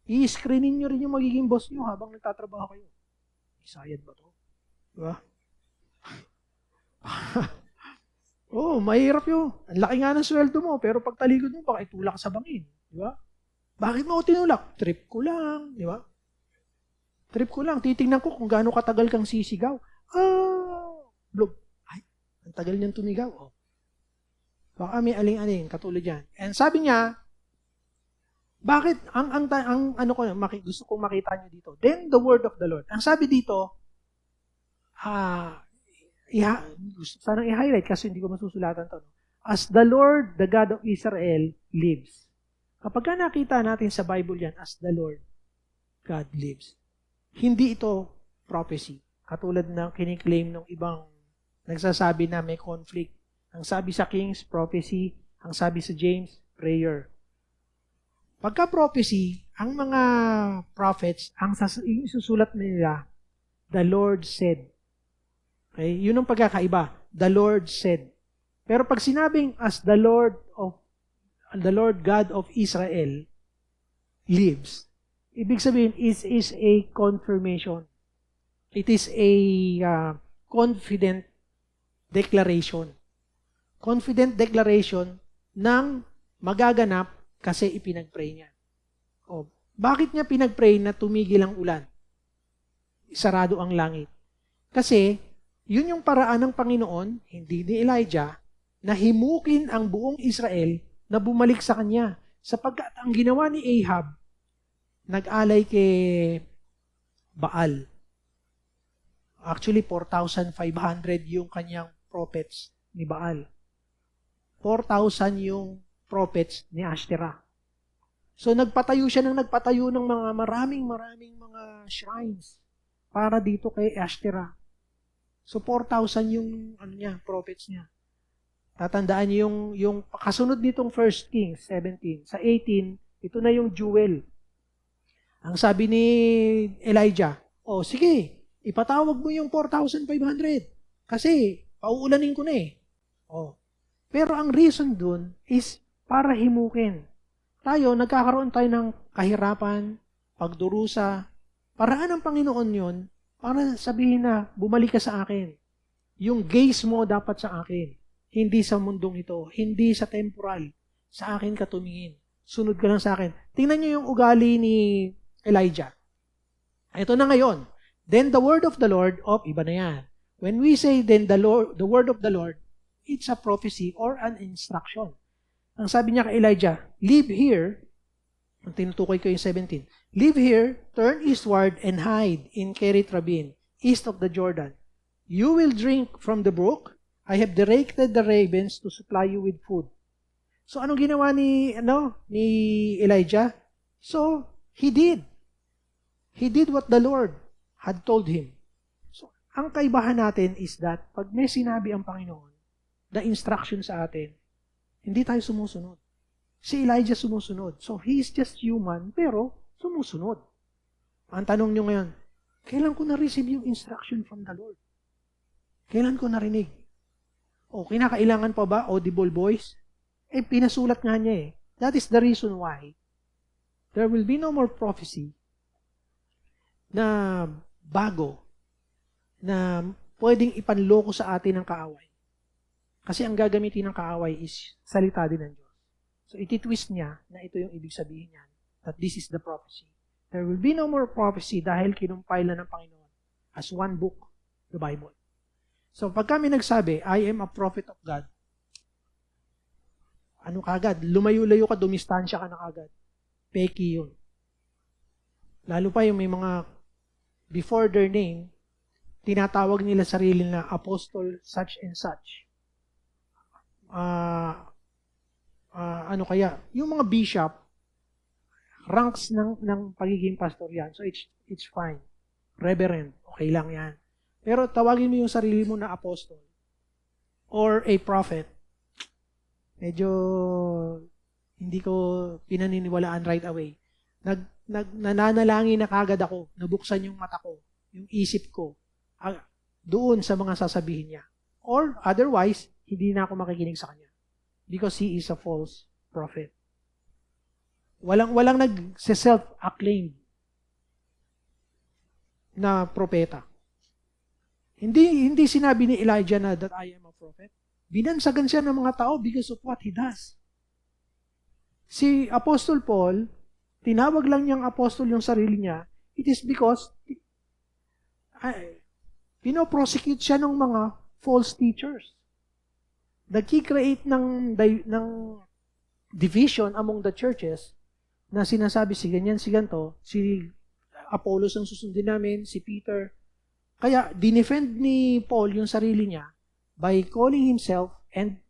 i-screenin nyo rin yung magiging boss nyo habang nagtatrabaho kayo. Isayad ba to? Diba? Mahirap yun. Ang laki nga ng sweldo mo pero pag talikod mo, baka itulak sa bangin. Diba? Bakit mo tinulak? Trip ko lang. Diba? Trip ko lang. Titingnan ko kung gaano katagal kang sisigaw. Blog. Ang tagal niyang tumigaw. Baka may aling-aling katulad yan. And sabi niya, bakit gusto kong makita niyo dito? Then the word of the Lord. Ang sabi dito, gusto sanang i-highlight kasi hindi ko masusulatan to. As the Lord, the God of Israel, lives. Kapag nakita natin sa Bible yan, as the Lord, God lives. Hindi ito prophecy. Katulad ng kiniklaim ng ibang nagsasabi na may conflict. Ang sabi sa Kings, prophecy. Ang sabi sa James, prayer. Pagka prophecy, ang mga prophets, ang isusulat nila, the Lord said. Okay? Yun ang pagkakaiba. The Lord said. Pero pag sinabing as the Lord God of Israel lives, ibig sabihin is a confirmation. It is a confident declaration. Confident declaration ng magaganap kasi ipinag-pray niya. Bakit niya pinag-pray na tumigil ang ulan? Sarado ang langit. Kasi, yun yung paraan ng Panginoon, hindi ni Elijah, na himukin ang buong Israel na bumalik sa kanya. Sapagkat ang ginawa ni Ahab, nag-alay kay Baal. Actually, 4,500 yung kanyang prophets ni Baal. 4,000 yung prophets ni Asherah. So, nagpatayo ng mga maraming mga shrines para dito kay Asherah. So, 4,000 yung prophets niya. Tatandaan niyo yung kasunod nitong 1 Kings 17. Sa 18, ito na yung jewel. Ang sabi ni Elijah, sige, ipatawag mo yung 4,500. Kasi, pauulanin ko na Pero ang reason dun is para himukin. Nagkakaroon tayo ng kahirapan, pagdurusa. Paraan ng Panginoon yun para sabihin na bumalik ka sa akin. Yung gaze mo dapat sa akin. Hindi sa mundong ito. Hindi sa temporal. Sa akin ka tumingin. Sunod ka lang sa akin. Tingnan niyo yung ugali ni Elijah. Ito na ngayon. Then the word of the Lord, iba na yan. When we say then the word of the Lord, it's a prophecy or an instruction. Ang sabi niya kay Elijah, live here, ang tinutukoy ko yung 17, live here, turn eastward, and hide in Kerith Rabin, east of the Jordan. You will drink from the brook. I have directed the ravens to supply you with food. So, anong ginawa ni Elijah? So, he did. He did what the Lord had told him. So, ang kaibahan natin is that, pag may sinabi ang Panginoon, na instruction sa atin, hindi tayo sumusunod. Si Elijah sumusunod. So, he is just human, pero sumusunod. Ang tanong nyo ngayon, kailan ko na-receive yung instruction from the Lord? Kailan ko narinig? Kinakailangan pa ba audible voice? Pinasulat nga niya That is the reason why there will be no more prophecy na bago, na pwedeng ipanloko sa atin ng kaaway. Kasi ang gagamitin ng kaaway is salita din ng Diyos. So, ititwist niya na ito yung ibig sabihin niya, that this is the prophecy. There will be no more prophecy dahil kinumpile na ng Panginoon as one book, the Bible. So, pag kami nagsabi, I am a prophet of God, ano kagad? Lumayo-layo ka, dumistansya ka na kagad. Peki yun. Lalo pa yung may mga, before their name, tinatawag nila sarili na apostle such and such. Ano kaya? Yung mga bishop, ranks ng pagiging pastor yan. So, it's fine. Reverend, okay lang yan. Pero tawagin mo yung sarili mo na apostle or a prophet, medyo hindi ko pinaniniwalaan right away. Nananalangin na kagad ako, nabuksan yung mata ko, yung isip ko, doon sa mga sasabihin niya. Or otherwise, hindi na ako makikinig sa kanya. Because he is a false prophet. Walang nag-self-acclaim na propeta. Hindi sinabi ni Elijah na that I am a prophet. Binansagan siya ng mga tao because of what he does. Si Apostle Paul, tinawag lang niyang apostle yung sarili niya, it is because pinoprosecute siya ng mga false teachers. Nagki-create ng division among the churches na sinasabi si ganyan, si ganto, si Apollos ang susundin namin, si Peter. Kaya dinefend ni Paul yung sarili niya by calling himself and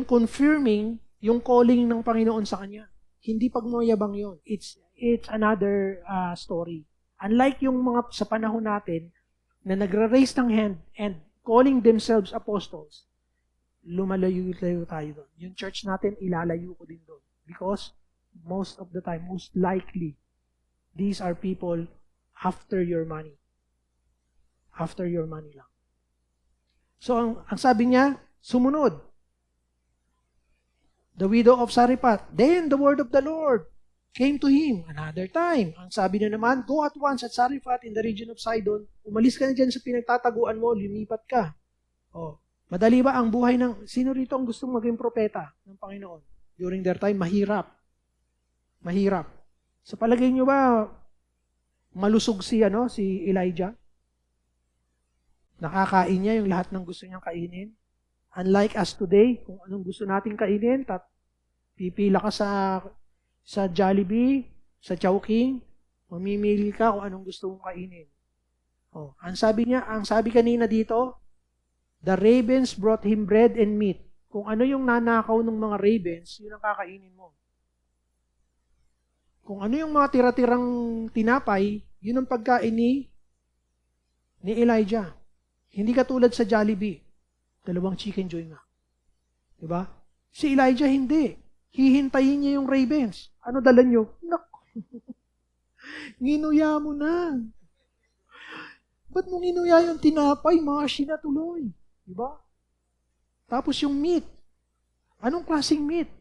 confirming yung calling ng Panginoon sa kanya. Hindi pagmayabang yun. It's another story. Unlike yung mga sa panahon natin na nagre-raise ng hand and calling themselves apostles, lumalayo-layo tayo doon. Yung church natin, ilalayo ko din doon. Because most of the time, most likely, these are people after your money. After your money lang. So, ang sabi niya, sumunod. The widow of Sarephat. Then, the word of the Lord came to him another time. Ang sabi na naman, go at once at Sarephat in the region of Sidon. Umalis ka na dyan sa pinagtataguan mo, lumipat ka. Oh, madali ba ang buhay ng, sino rito ang gustong maging propeta ng Panginoon? During their time, mahirap. Mahirap. Sa palagay nyo ba, malusog si Elijah? Nakakain niya yung lahat ng gusto niyang kainin? Unlike us today, kung anong gusto nating kainin, pipila ka sa Jollibee, sa Chowking, mamimili ka kung anong gusto mong kainin. Oh, ang sabi kanina dito, the ravens brought him bread and meat. Kung ano yung nanakaw ng mga ravens, yun ang kakainin mo. Kung ano yung mga tira-tirang tinapay, yun ang pagkain ni Elijah. Hindi katulad sa Jollibee. 2 chicken joy nga. Diba? Si Elijah hindi. Hihintayin niya yung ravens. Ano dala nyo? Naku. Nginuya mo na. Ba't mo nginuya yung tinapay? Mga tuloy. Diba? Tapos yung meat. Anong klaseng meat?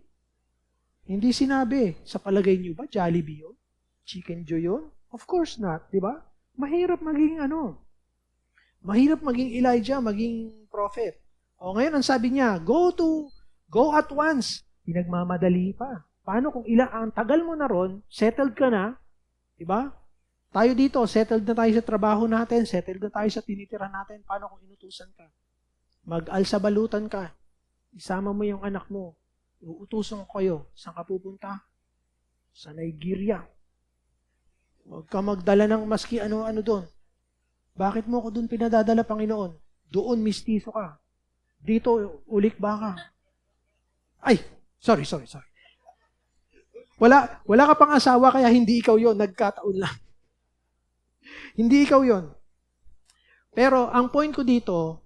Hindi sinabi. Sa palagay nyo ba, Jollibee yun? Chicken joy yun? Of course not. Diba? Mahirap maging Mahirap maging Elijah, maging prophet. O ngayon, ang sabi niya, go at once. Pinagmamadali pa. Paano kung ang tagal mo na ron, settled ka na, diba? Tayo dito, settled na tayo sa trabaho natin, settled na tayo sa tinitira natin. Paano kung inutusan ka? Mag-alsabalutan ka. Isama mo yung anak mo. Uutusan ko kayo. Saan ka pupunta? Sa Nigeria. Huwag ka magdala ng maski ano-ano doon. Bakit mo ko doon pinadadala, Panginoon? Doon mistiso ka. Dito, ulik baka. Ay, sorry. Wala ka pang asawa, kaya hindi ikaw yon, nagkataon lang. Hindi ikaw yon. Pero, ang point ko dito,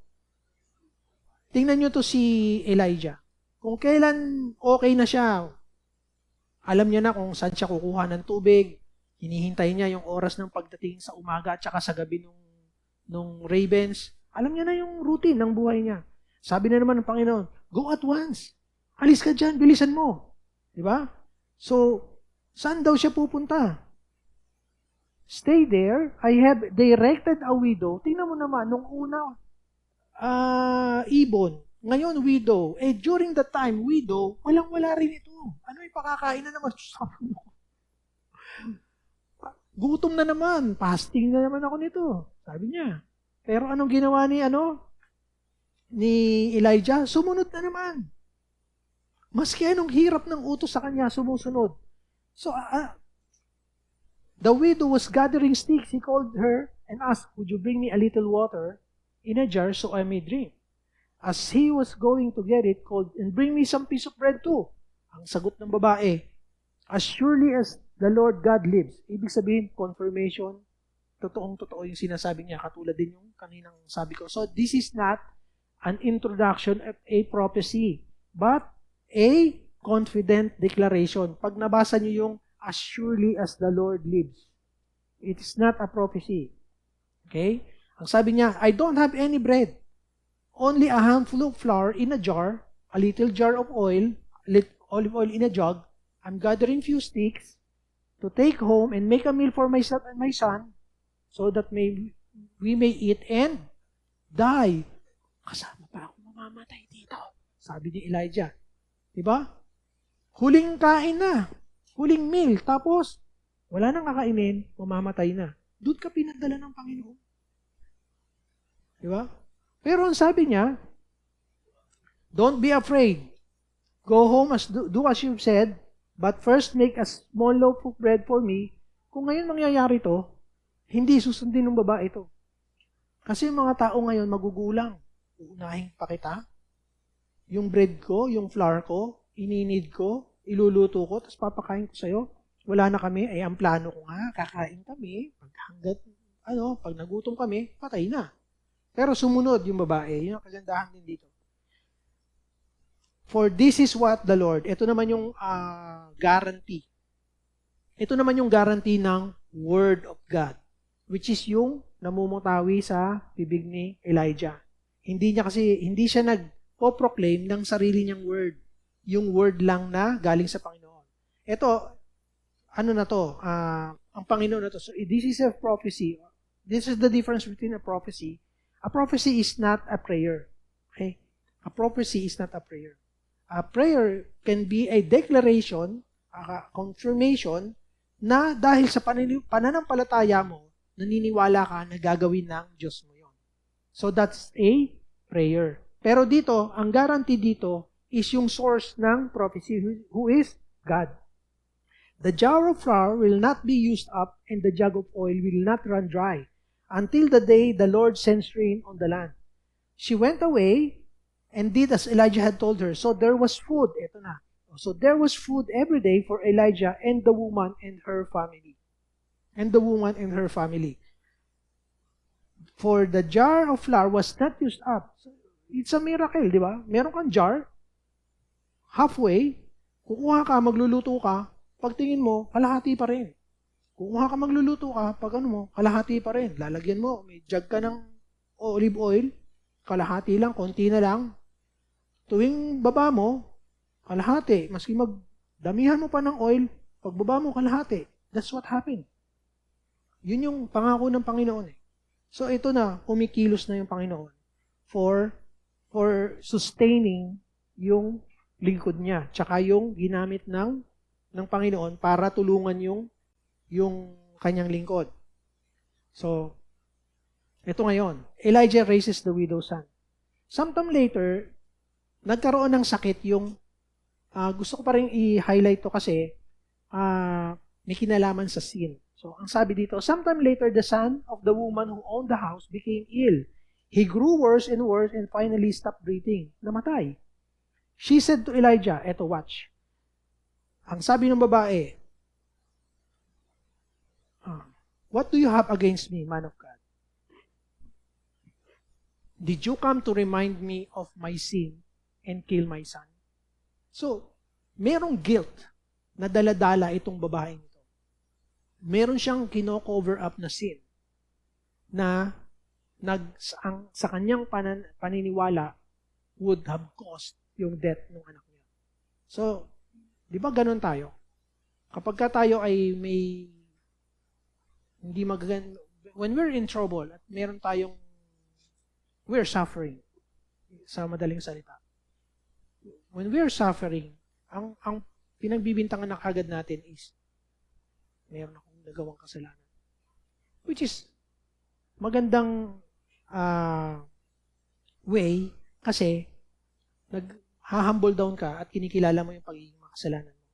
tingnan nyo to si Elijah. Kung kailan okay na siya, alam niya na kung saan siya kukuha ng tubig, hinihintay niya yung oras ng pagdating sa umaga at saka sa gabi nung ravens. Alam niya na yung routine ng buhay niya. Sabi na naman ng Panginoon, go at once. Alis ka dyan, bilisan mo. Diba? So, saan daw siya pupunta? Stay there. I have directed a widow. Tingnan mo naman, nung una, ibon. Ngayon, widow. During that time, widow, walang-wala rin ito. Ano ipakakain na naman? Sabi mo. Gutom na naman. Fasting na naman ako nito. Sabi niya. Pero anong ginawa ni Elijah? Sumunod na naman. Maski anong hirap ng utos sa kanya, sumusunod. So, the widow was gathering sticks. He called her and asked, "Would you bring me a little water in a jar so I may drink?" As he was going to get it, called, "And bring me some piece of bread too." Ang sagot ng babae, "As surely as the Lord God lives." Ibig sabihin, confirmation, totoong-totoo yung sinasabi niya, katulad din yung kaninang sabi ko. So, this is not an introduction of a prophecy, but a confident declaration. Pag nabasa niyo yung "as surely as the Lord lives," it is not a prophecy. Okay? Ang sabi niya, "I don't have any bread. Only a handful of flour in a jar, a little jar of oil, olive oil in a jug. I'm gathering few sticks to take home and make a meal for myself and my son, so that we may eat and die." Kasama pa ako mamamatay dito, sabi ni Elijah. Diba? Huling kain na. Huling meal. Tapos, wala nang kakainin, mamamatay na. Doon ka pinadala ng Panginoon. Diba? Pero ang sabi niya, "Don't be afraid. Go home, do as you've said, but first make a small loaf of bread for me." Kung ngayon mangyayari to, hindi susundin ng babae ito. Kasi yung mga tao ngayon magugulang. Uunahin pa kita. Yung bread ko, yung flour ko, ininid ko, iluluto ko, tapos papakain ko sa'yo. Wala na kami, ang plano ko nga, kakain kami, pag nagutom kami, patay na. Pero sumunod yung babae, yun ang kagandahan din dito. "For this is what the Lord," ito naman yung guarantee. Ito naman yung guarantee ng Word of God, which is yung namumutawi sa bibig ni Elijah. Hindi siya nagpo-proclaim ng sarili niyang word. Yung word lang na galing sa Panginoon. Ito, ang Panginoon na to. So, this is a prophecy. This is the difference between a prophecy. A prophecy is not a prayer. Okay? A prophecy is not a prayer. A prayer can be a declaration, a confirmation, na dahil sa pananampalataya mo, naniniwala ka na gagawin ng Diyos mo yon. So that's a prayer. Pero dito, ang guarantee dito is yung source ng prophecy, who is God. "The jar of flour will not be used up, and the jug of oil will not run dry, until the day the Lord sends rain on the land." She went away and did as Elijah had told her. So there was food. Ito na. So there was food every day for Elijah and the woman and her family. For the jar of flour was not used up. So, it's a miracle, di ba? Meron kang jar, halfway, kukuha ka, magluluto ka, pagtingin mo, kalahati pa rin. Kukuha ka, magluluto ka, pag kalahati pa rin. Lalagyan mo, may jug ka ng olive oil, kalahati lang, konti na lang. Tuwing baba mo, kalahati. Maski magdamihan mo pa ng oil, pagbaba mo, kalahati. That's what happened. Yun yung pangako ng Panginoon eh. So ito na, kumikilos na yung Panginoon for sustaining yung lingkod niya. Tsaka yung ginamit ng Panginoon para tulungan yung kanyang lingkod. So, ito ngayon, Elijah raises the widow's son. Sometime later, nagkaroon ng sakit yung, gusto ko pa rin i-highlight to kasi, may kinalaman sa sin. So, ang sabi dito, sometime later, the son of the woman who owned the house became ill. He grew worse and worse and finally stopped breathing. Namatay. She said to Elijah, eto watch. Ang sabi ng babae, "What do you have against me, man of God? Did you come to remind me of my sin and kill my son?" So, merong guilt na daladala itong babaeng ito. Meron siyang kino-cover up na sin na sa kanyang paniniwala would have caused yung death ng anak niya. So, di ba ganun tayo? Kapag ka tayo ay may hindi magaganda, when we're in trouble at meron tayong we're suffering, Sa madaling salita. When we are suffering, ang pinagbibintangan na kagad natin is, mayroon akong nagawang kasalanan. Which is, magandang way kasi nag-humble down ka at kinikilala mo yung pagiging makasalanan mo.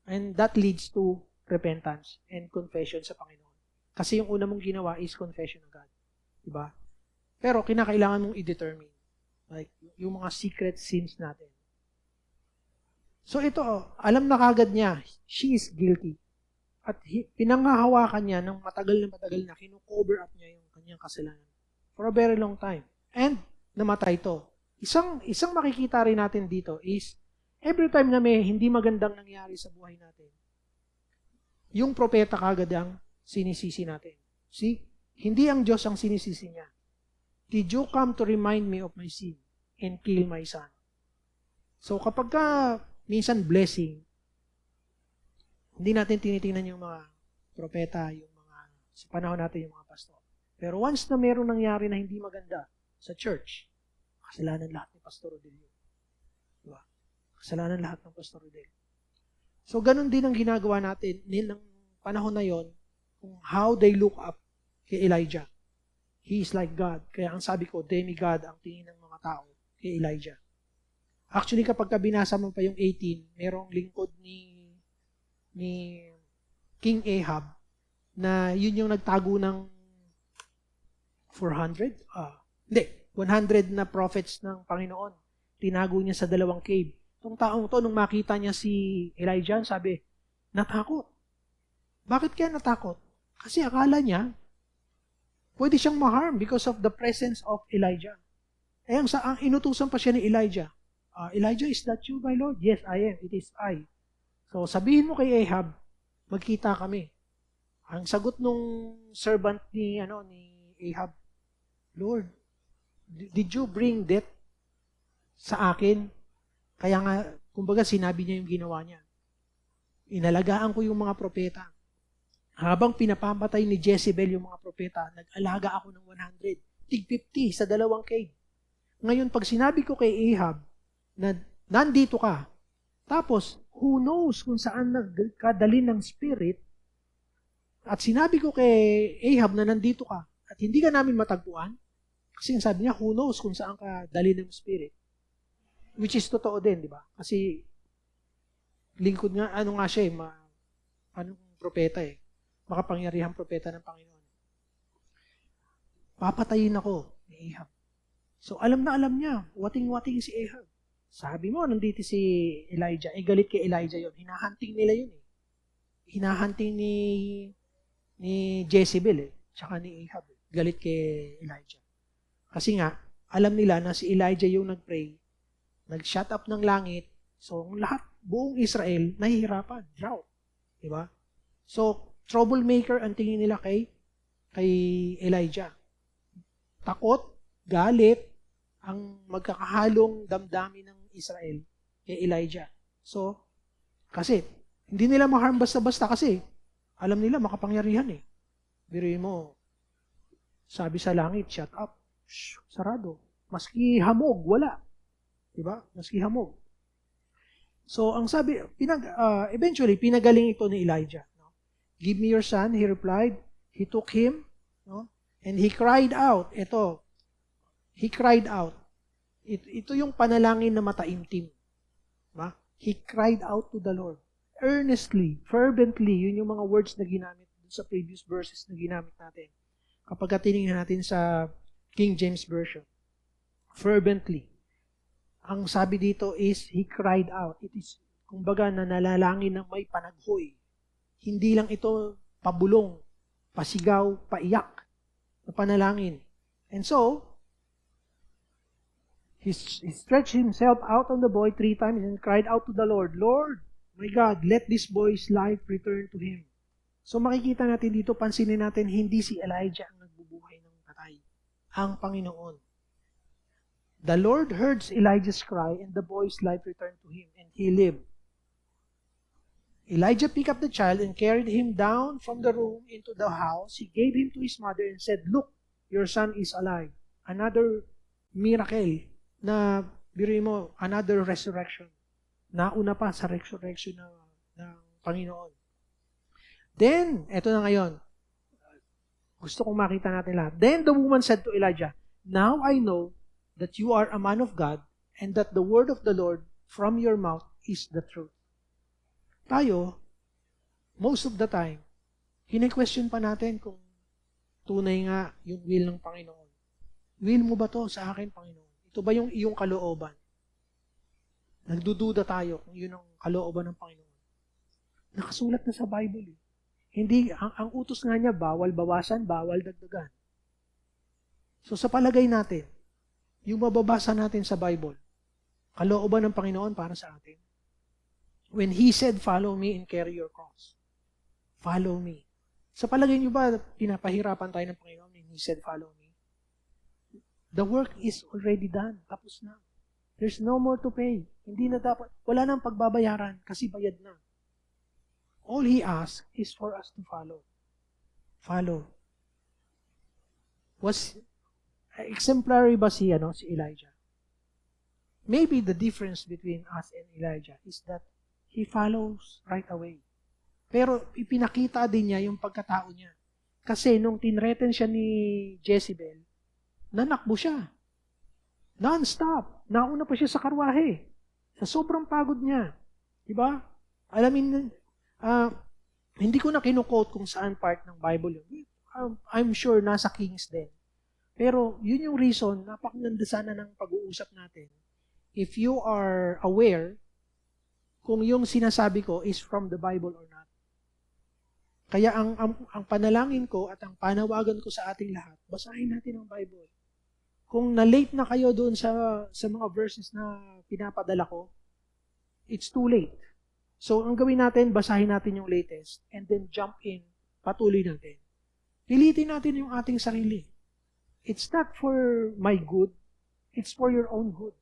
And that leads to repentance and confession sa Panginoon. Kasi yung una mong ginawa is confession agad. Diba? Pero kinakailangan mong i-determine. Like, yung mga secret sins natin. So ito, alam na kagad niya, she is guilty. At pinanghahawakan niya ng matagal na kinu-cover up niya yung kanyang kasalanan for a very long time. And namatay to. Isang makikita rin natin dito is every time na may hindi magandang nangyari sa buhay natin, yung propeta kagad ang sinisisi natin. See? Hindi ang Diyos ang sinisisi niya. Did you come to remind me of my sin and kill my son? So kapag ka minsan blessing, hindi natin tinitingnan yung mga propeta, yung mga, sa panahon natin yung mga pastor. Pero once na meron nangyari na hindi maganda sa church, kasalanan lahat ni Pastor Rodel yun. Diba? Kasalanan lahat ng Pastor Rodel. So, ganun din ang ginagawa natin ng panahon na yon, kung how they look up kay Elijah. He is like God. Kaya ang sabi ko, demigod ang tingin ng mga tao kay Elijah. Actually, kapag binasa mo pa yung 18, merong lingkod ni King Ahab na yun yung nagtago ng 400? Hindi, 100 na prophets ng Panginoon. Tinago niya sa 2 cave. Itong taong to, nung makita niya si Elijah, sabi, natakot. Bakit kaya natakot? Kasi akala niya, pwede siyang ma-harm because of the presence of Elijah. Ang inutusan pa siya ni Elijah. Elijah, is that you, my Lord? Yes, I am. It is I. So, sabihin mo kay Ahab, magkita kami. Ang sagot nung servant ni Ahab, Lord, did you bring death sa akin? Kaya nga, kumbaga sinabi niya yung ginawa niya. Inalagaan ko yung mga propeta. Habang pinapapatay ni Jezebel yung mga propeta, nag-alaga ako ng 100. Tig 50 sa 2 cave. Ngayon, pag sinabi ko kay Ahab na nandito ka, tapos, who knows kung saan nagkadali ng spirit, at sinabi ko kay Ahab na nandito ka, at hindi ka namin matagpuan, kasi sabi niya, who knows kung saan ka dali ng spirit. Which is totoo din, di ba? Kasi, lingkod nga, siya propeta makapangyarihang propeta ng Panginoon. Papatayin ako ni Ahab. So, alam na alam niya, wating-wating si Ahab. Sabi mo, nandito si Elijah. Galit kay Elijah yon. Hinahunting nila yun Hinahunting ni Jezebel tsaka ni Ahab. Galit kay Elijah. Kasi nga, alam nila na si Elijah yung nag-pray, nag-shut up ng langit, so lahat, buong Israel, nahihirapan, drought. Diba? So, troublemaker ang tingin nila kay Elijah. Takot, galit, ang magkakahalong damdamin ng Israel kay Elijah. So, kasi, hindi nila ma-harm basta-basta kasi alam nila makapangyarihan Biruin mo, sabi sa langit, shut up, sarado. Maski hamog, wala. Diba? Maski hamog. So, ang sabi, eventually, pinagaling ito ni Elijah. No? Give me your son, he replied. He took him, no? And he cried out. He cried out. Ito yung panalangin na mataimtim. Diba? He cried out to the Lord. Earnestly, fervently, yun yung mga words na ginamit sa previous verses na ginamit natin. Kapag tinignan natin sa King James Version. Fervently. Ang sabi dito is, he cried out. It is, kumbaga, nanalangin ng may panaghoy. Hindi lang ito pabulong, pasigaw, paiyak na panalangin. And so, he stretched himself out on the boy 3 times and cried out to the Lord, Lord, my God, let this boy's life return to him. So makikita natin dito, pansinin natin, hindi si Elijah ang nagbubuhay ng patay. Ang Panginoon. The Lord heard Elijah's cry and the boy's life returned to him and he lived. Elijah picked up the child and carried him down from the room into the house. He gave him to his mother and said, Look, your son is alive. Another miracle na biruin mo, another resurrection. Nauna pa sa resurrection ng Panginoon. Then, eto na ngayon. Gusto kong makita natin lahat. Then the woman said to Elijah, "Now I know that you are a man of God and that the word of the Lord from your mouth is the truth." Tayo, most of the time, kine-question pa natin kung tunay nga yung will ng Panginoon. Will mo ba to sa akin, Panginoon? Ito ba yung iyong kalooban? Nagdududa tayo kung yun ang kalooban ng Panginoon. Nakasulat na sa Bible. Hindi, ang utos nga niya, bawal bawasan, bawal dagdagan. So sa palagay natin, yung mababasa natin sa Bible, kalooban ng Panginoon para sa atin. When He said, "Follow me and carry your cross." Follow me. Sa palagay niyo ba, pinapahirapan tayo ng Panginoon when He said, "Follow me"? The work is already done. Tapos na. There's no more to pay. Hindi na dapat, wala nang pagbabayaran kasi bayad na. All He asks is for us to follow. Follow. Was exemplary ba si Elijah? Maybe the difference between us and Elijah is that he follows right away. Pero ipinakita din niya yung pagkatao niya. Kasi nung tinreten siya ni Jezebel, nanakbo siya. Non-stop. Nauna pa siya sa karwahe. Sa sobrang pagod niya. Diba? Alamin, hindi ko na kinukote kung saan part ng Bible yun. I'm sure nasa Kings din. Pero yun yung reason, napakaganda sana ng pag-uusap natin. If you are aware kung yung sinasabi ko is from the Bible or not. Kaya ang panalangin ko at ang panawagan ko sa ating lahat, basahin natin ang Bible. Kung na-late na kayo doon sa mga verses na pinapadala ko, it's too late. So, ang gawin natin, basahin natin yung latest and then jump in, patuloy natin. Pilitin natin yung ating sarili. It's not for my good, it's for your own good.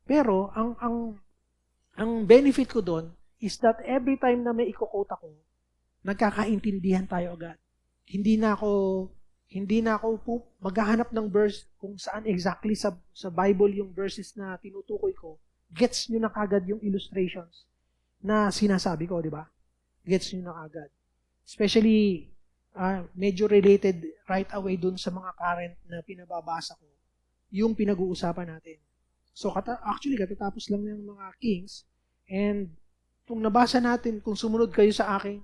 Pero, ang benefit ko doon is that every time na may i-quote ako, nagkakaintindihan tayo agad. Hindi na ako maghahanap ng verse kung saan exactly sa Bible yung verses na tinutukoy ko. Gets nyo na kagad yung illustrations na sinasabi ko, di ba? Gets nyo na kagad. Especially, medyo related right away dun sa mga current na pinababasa ko, yung pinag-uusapan natin. So, actually, katatapos lang ng mga Kings, and kung nabasa natin, kung sumunod kayo sa aking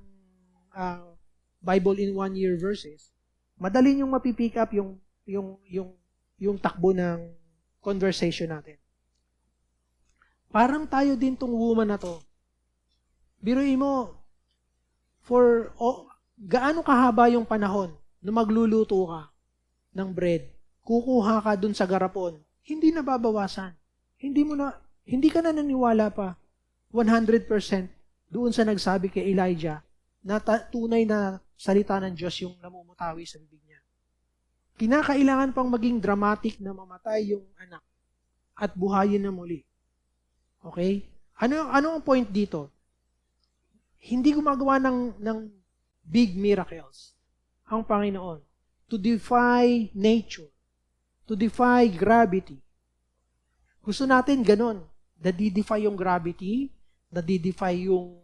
Bible in 1 year verses, madali yung mapipick up yung takbo ng conversation natin. Parang tayo din tong woman na to. Biruin mo, gaano kahaba yung panahon na magluluto ka ng bread, kukuha ka dun sa garapon, hindi na babawasan. Hindi ka na naniwala pa 100% doon sa nagsabi kay Elijah na tunay na salita ng Diyos yung namumutawi sa bibig niya. Kinakailangan pang maging dramatic na mamatay yung anak at buhayin na muli. Okay? Ano ang point dito? Hindi gumagawa ng big miracles ang Panginoon to defy nature, to defy gravity. Gusto natin ganun. Nadidefy yung gravity, nadidefy yung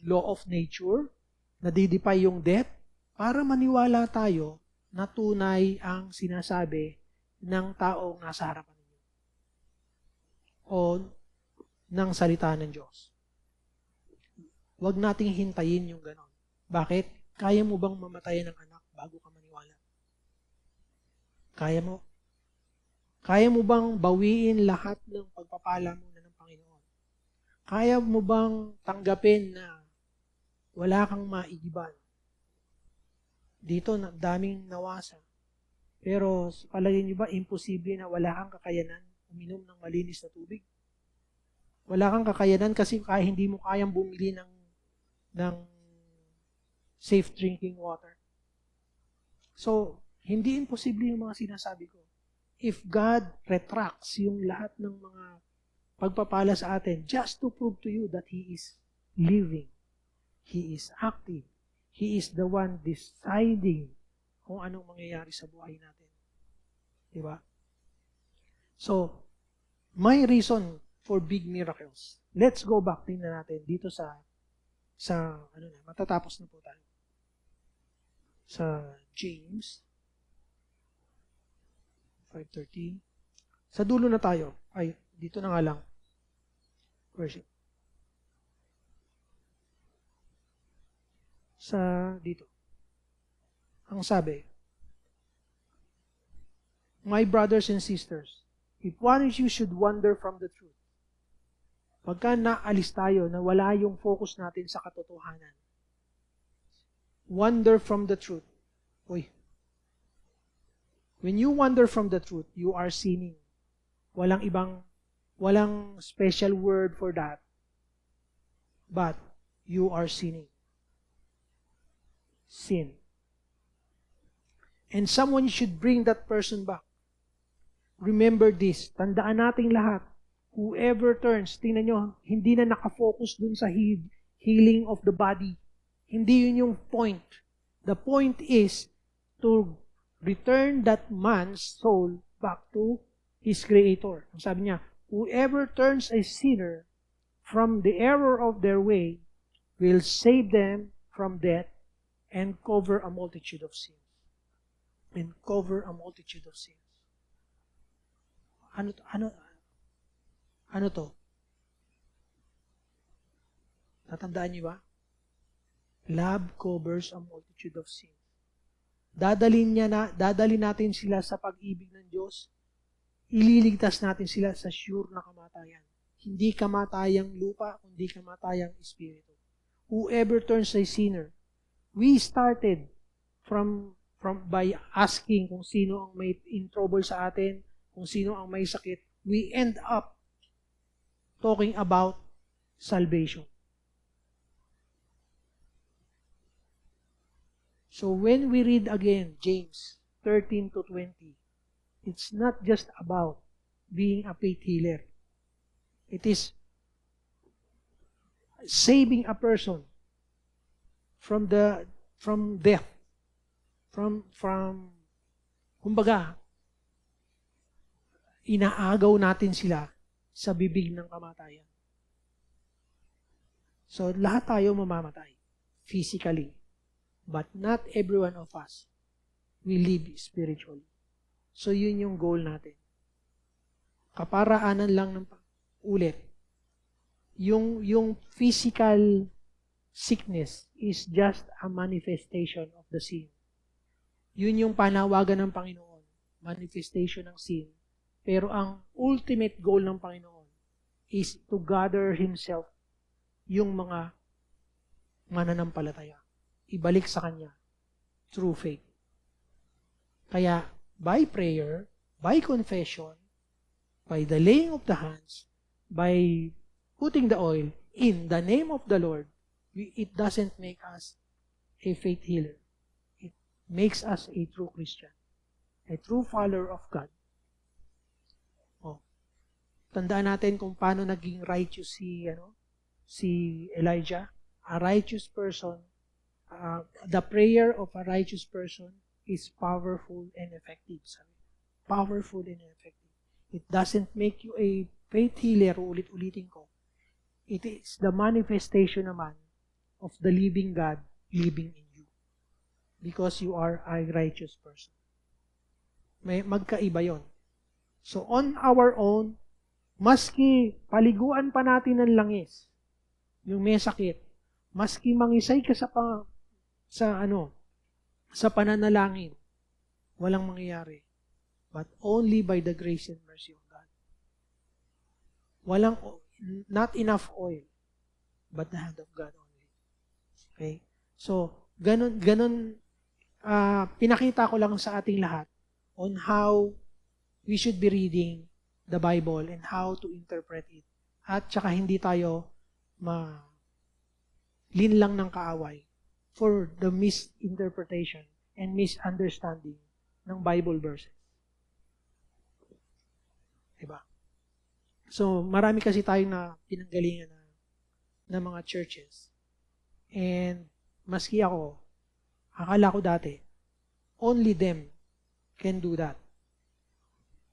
law of nature, nadidefy yung death, para maniwala tayo na tunay ang sinasabi ng taong nasa harapan ninyo. O ng salita ng Diyos. Huwag nating hintayin yung ganon. Bakit? Kaya mo bang mamatayan ng anak bago ka maniwala? Kaya mo? Kaya mo bang bawiin lahat ng pagpapala mo na ng Panginoon? Kaya mo bang tanggapin na wala kang maigiban? Dito, daming nawasa. Pero palagay niyo ba, imposible na wala kang kakayanan uminom ng malinis na tubig? Wala kang kakayanan kasi hindi mo kayang bumili ng safe drinking water. So, hindi imposible yung mga sinasabi ko. If God retracts yung lahat ng mga pagpapala sa atin just to prove to you that He is living, He is active, He is the one deciding kung anong mangyayari sa buhay natin. Diba? So, my reason for big miracles. Let's go back, tingnan natin dito sa matatapos na po tayo. Sa James 5:13. Sa dulo na tayo. Ay, dito na nga lang. Worship. Dito. Ang sabi, my brothers and sisters, if one of you should wander from the truth, pagka naalis tayo na wala yung focus natin sa katotohanan, wander from the truth. When you wander from the truth, you are sinning. Walang special word for that. But you are sinning. Sin. And someone should bring that person back. Remember this. Tandaan nating lahat. Whoever turns, tingnan nyo, hindi na nakafocus dun sa healing of the body. Hindi yun yung point. The point is to return that man's soul back to his Creator. Ang sabi niya, whoever turns a sinner from the error of their way will save them from death and cover a multitude of sins. And cover a multitude of sins. Ano to? Tatandaan niyo ba? Love covers a multitude of sins. Dadalhin natin sila sa pag-ibig ng Diyos. Ililigtas natin sila sa sure na kamatayan. Hindi kamatayang lupa, kundi kamatayang espiritu. Whoever turns a sinner, we started by asking kung sino ang may in trouble sa atin, kung sino ang may sakit. We end up talking about salvation. So when we read again James 13 to 20, it's not just about being a faith healer. It is saving a person from death. Kumbaga, inaagaw natin sila sa bibig ng kamatayan. So, lahat tayo mamamatay physically. But not every one of us will live spiritually. So, yun yung goal natin. Kaparaanan lang ng ulit. Yung physical sickness is just a manifestation of the sin. Yun yung panawagan ng Panginoon. Manifestation ng sin. Pero ang ultimate goal ng Panginoon is to gather Himself yung mga mananampalataya. Ibalik sa Kanya through faith. Kaya, by prayer, by confession, by the laying of the hands, by putting the oil in the name of the Lord, it doesn't make us a faith healer. It makes us a true Christian, a true follower of God. Tandaan natin kung paano naging righteous si Elijah. A righteous person, the prayer of a righteous person is powerful and effective. Powerful and effective. It doesn't make you a faith healer, ulit-ulitin ko. It is the manifestation naman of the living God living in you. Because you are a righteous person. Magkaiba yon. So on our own, maski paliguan pa natin ng langis, yung may sakit, maski mangisay ka sa pananalangin, walang mangyayari. But only by the grace and mercy of God. Not enough oil, but the hand of God only. Okay? So, ganun, pinakita ko lang sa ating lahat on how we should be reading the Bible and how to interpret it. At saka hindi tayo linlang ng kaaway for the misinterpretation and misunderstanding ng Bible verses. Diba? So, marami kasi tayong na pinanggalingan na mga churches. And maski ako, akala ko dati, only them can do that.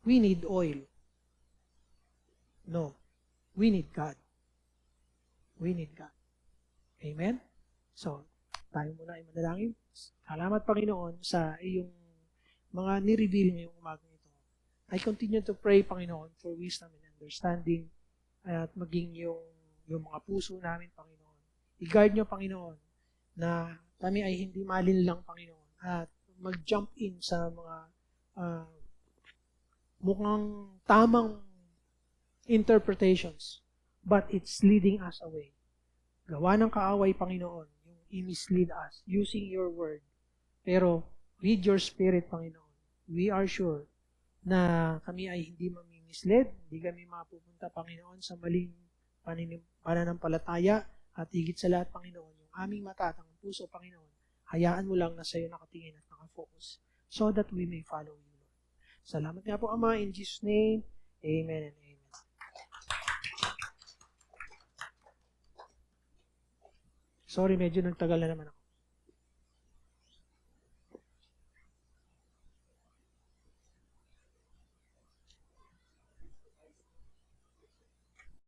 We need oil. No. We need God. We need God. Amen? So, tayo muna ay manalangin. Salamat, Panginoon, sa iyong mga ni-reveal ngayong umagang ito. I continue to pray, Panginoon, for wisdom and understanding at maging yung mga puso namin, Panginoon. I-guard nyo, Panginoon, na kami ay hindi malinlang, Panginoon, at mag-jump in sa mga mukhang tamang interpretations, but it's leading us away. Gawa ng kaaway, Panginoon, yung i-mislead us using your word. Pero, with your spirit, Panginoon, we are sure na kami ay hindi mamimislead, hindi kami mapupunta, Panginoon, sa maling pananampalataya, at higit sa lahat, Panginoon, yung aming mata at ang puso, Panginoon, hayaan mo lang na sa iyo nakatingin at nakafocus so that we may follow you, Lord. Salamat nga po, Ama, in Jesus' name, amen and amen. Sorry, medyo nagtagal na naman ako.